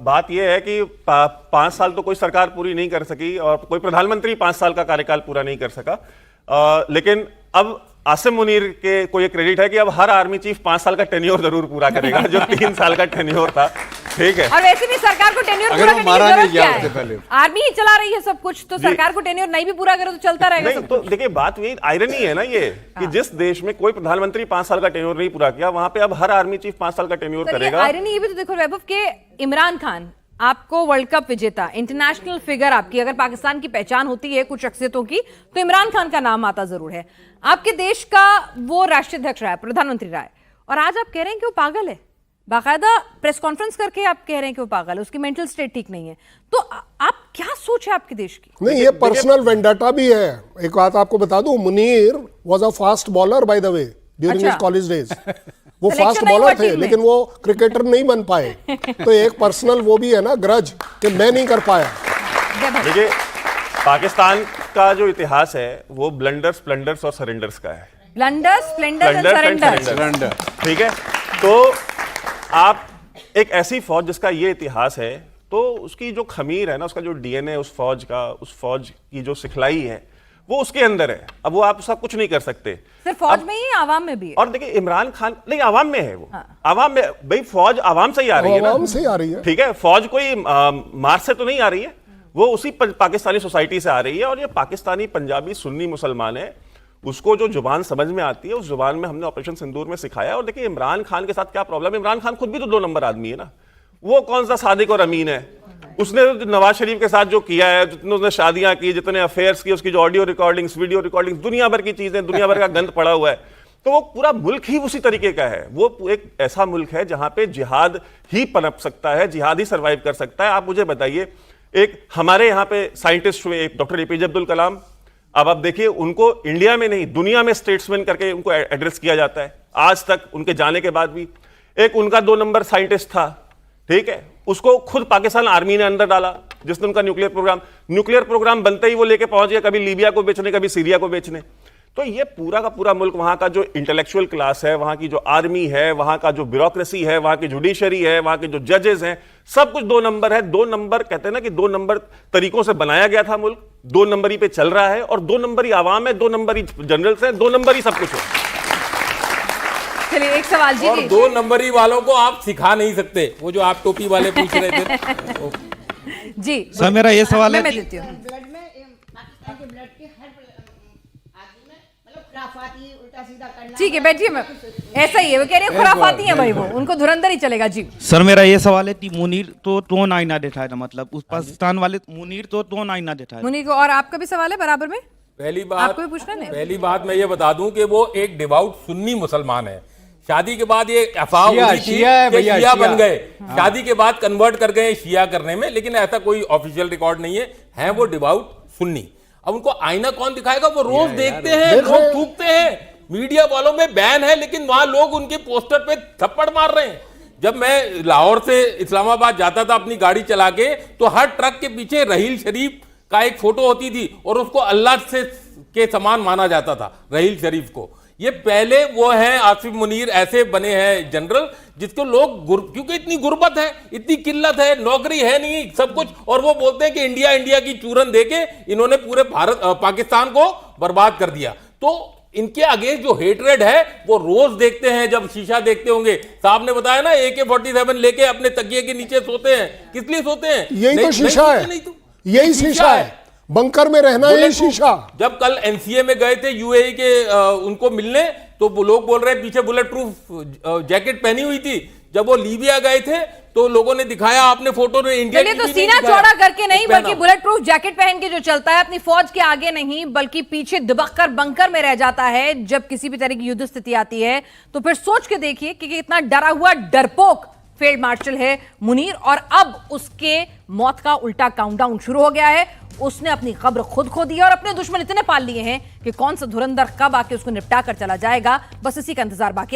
बात यह है कि 5 साल तो कोई सरकार पूरी नहीं कर सकी, और कोई प्रधानमंत्री 5 साल का कार्यकाल पूरा नहीं कर सका, लेकिन अब आसिम मुनीर के को ये क्रेडिट है कि अब हर आर्मी चीफ 5 साल का टेन्योर जरूर पूरा करेगा, जो 3 साल का टेन्योर था। ठीक है, और वैसे भी सरकार को टेन्योर अगर पूरा वो करने की मारा जरूरत नहीं क्या गया है? उससे पहले। आर्मी ही चला रही है सब कुछ, तो सरकार को टेन्योर नहीं भी पूरा करे तो चलता रहेगा नहीं सब तो कुछ। देखिए, बात यही आयरनी है ना ये कि जिस देश में कोई प्रधानमंत्री 5 साल का टेन्योर नहीं पूरा किया, वहां पे अब हर आर्मी चीफ 5 साल का टेन्योर करेगा। आयरनी ये भी तो देखो वैभव के इमरान खान आपको वर्ल्ड कप विजेता, इंटरनेशनल फिगर, आपकी अगर पाकिस्तान की पहचान होती है कुछ शख्सियतों की तो इमरान खान का नाम आता जरूर है। आपके देश का वो राष्ट्रीय अध्यक्ष रहा है, प्रधानमंत्री रहा है, और आज आप कह रहे हैं कि वो पागल है। बाकायदा प्रेस कॉन्फ्रेंस करके आप कह रहे हैं कि वो पागल है, उसकी मेंटल स्टेट ठीक नहीं है। तो आप क्या सोच है आपके देश की? नहीं, ये पर्सनल वेंडाटा भी है। एक बात आपको बता दूं, Munir was a fast bowler by the way during his college days. वो Selection फास्ट नहीं हुआ बॉलर थे, टीम में। लेकिन वो क्रिकेटर नहीं बन पाए। तो एक पर्सनल वो भी है ना ग्रज कि मैं नहीं कर पाया। देखिए, पाकिस्तान का जो इतिहास है वो ब्लंडर्स, प्लंडर्स और सरेंडर्स का है। Blunder, Splendor and Splendors and surrender. ठीक है, तो आप एक ऐसी फौज जिसका ये इतिहास है, तो उसकी जो खमीर है ना, उसका जो डीएनए उस फौज का, उस फौज की जो सिखलाई है वो उसके अंदर है। अब वो आप उसका कुछ नहीं कर सकते। सिर्फ फौज में ही, आवाम में भी है। और देखिए, इमरान खान नहीं, आवाम में है वो। आवाम में भाई, फौज आवाम से ही आ रही है ना। आवाम से ही आ रही है। ठीक है, फौज कोई मार्च से तो नहीं आ रही है, वो उसी पाकिस्तानी सोसाइटी से आ रही है। और ये पाकिस्तानी पंजाबी सुन्नी मुसलमान है, उसको जो जुबान समझ में आती है उस जुबान में हमने ऑपरेशन सिंदूर में सिखाया। और देखिए, इमरान खान के साथ क्या प्रॉब्लम है, इमरान खान खुद भी तो 2 नंबर आदमी है ना। वो कौन सा सादिक और अमीन है? उसने नवाज शरीफ के साथ जो किया है, जितने उसने शादियां की, जितने अफेयर्स की, उसकी जो ऑडियो रिकॉर्डिंग्स, वीडियो रिकॉर्डिंग्स, दुनिया भर की चीजें, दुनिया भर का गंद पड़ा हुआ है। तो वो पूरा मुल्क ही उसी तरीके का है। वो एक ऐसा मुल्क है जहां पे जिहाद ही पनप सकता है, जिहाद ही सर्वाइव कर सकता है। आप मुझे बताइए, एक हमारे यहाँ पे साइंटिस्ट हुए डॉक्टर एपीजे अब्दुल कलाम, अब आप देखिए, उनको इंडिया में नहीं दुनिया में स्टेट्समैन करके उनको एड्रेस किया जाता है आज तक, उनके जाने के बाद भी। एक उनका 2 नंबर साइंटिस्ट था, ठीक है, उसको खुद पाकिस्तान आर्मी ने अंदर डाला, जिसने उनका न्यूक्लियर प्रोग्राम बनते ही वो लेके पहुंच गया, कभी लीबिया को बेचने, कभी सीरिया को बेचने। तो ये पूरा का पूरा मुल्क, वहां का जो इंटेलेक्चुअल क्लास है, वहां की जो आर्मी है, वहां का जो ब्यूरोक्रेसी है, वहां की जुडिशरी है, वहां के जो जजेस हैं, सब कुछ 2 नंबर है। 2 नंबर कहते हैं ना कि 2 नंबर तरीकों से बनाया गया था मुल्क, 2 नंबरी पे चल रहा है, और 2 नंबरी आवाम है, 2 नंबरी जनरल्स हैं, 2 नंबरी सब कुछ है। चलिए एक सवाल जी। और 2 नंबरी वालों को आप सिखा नहीं सकते, वो जो आप टोपी वाले पूछ रहे थे। जी सर, मेरा ये सवाल है मैं कि देती हूँ। ब्लड में पाकिस्तान के ब्लड के हर ठीक है, बैठिए। मैं ऐसा ही है, वो कह रही है खुराफाती है भाई, वो उनको धुरंधर ही चलेगा। जी सर, मेरा ये सवाल है कि मुनीर तो टोन आईना दिखाया था, मतलब उस पाकिस्तान वाले मुनीर तो टोन आईना दिखाया। मुनीर को, और आपका भी सवाल है बराबर में? पहली बात आपको भी पूछना नहीं? पहली बात मैं ये बता दूं कि वो एक डिवाउट सुन्नी मुसलमान है। शादी के बाद ये अफवाह उड़ी थी कि शिया बन गए, शादी के बाद कन्वर्ट कर गए शिया करने में, लेकिन ऐसा कोई ऑफिशियल रिकॉर्ड नहीं है वो डिवाउट सुन्नी। अब उनको आईना कौन दिखाएगा? वो रोज देखते हैं, रोज थूकते हैं। मीडिया वालों में बैन है, लेकिन वहां लोग उनके पोस्टर पे थप्पड़ मार रहे हैं। जब मैं लाहौर से इस्लामाबाद जाता था अपनी गाड़ी चला के, तो हर ट्रक के पीछे रहील शरीफ का एक फोटो होती थी और उसको अल्लाह से के समान माना जाता था, रहील शरीफ को। ये पहले वो हैं आसिफ मुनीर, ऐसे बने हैं जनरल जिसको लोग क्योंकि इतनी गुर्बत है, इतनी किल्लत है, नौकरी है नहीं, सब कुछ, और वो बोलते हैं कि इंडिया इंडिया की चूरन देके इन्होंने पूरे पाकिस्तान को बर्बाद कर दिया। तो इनके अगेंस्ट जो हेटरेड है वो रोज देखते हैं, जब शीशा देखते होंगे। साहब ने बताया ना, AK-47 लेके अपने तकिए के नीचे सोते हैं। किस लिए सोते हैं? यही तो शीशा है, यही शीशा है, बंकर में रहना यही शीशा। जब कल NCA में गए थे UAE के उनको मिलने, तो वो लोग बोल रहे पीछे बुलेट प्रूफ जैकेट पहनी हुई थी। जब वो लीबिया गए थे तो लोगों ने दिखाया, आपने फोटो में इंडिया तो सीना चौड़ा करके नहीं, बल्कि बुलेट प्रूफ जैकेट पहन के जो चलता है अपनी फौज के आगे नहीं, बल्कि पीछे दुबक कर बंकर में रह जाता है जब किसी भी तरह की युद्ध स्थिति आती है। तो फिर सोच के देखिए कि इतना डरा हुआ डरपोक फील्ड मार्शल है मुनीर, और अब उसके मौत का उल्टा काउंटडाउन शुरू हो गया है। उसने अपनी कब्र खुद खो दी है और अपने दुश्मन इतने पाल लिए हैं कि कौन सा धुरंधर कब आके उसको निपटा कर चला जाएगा, बस इसी का इंतजार बाकी।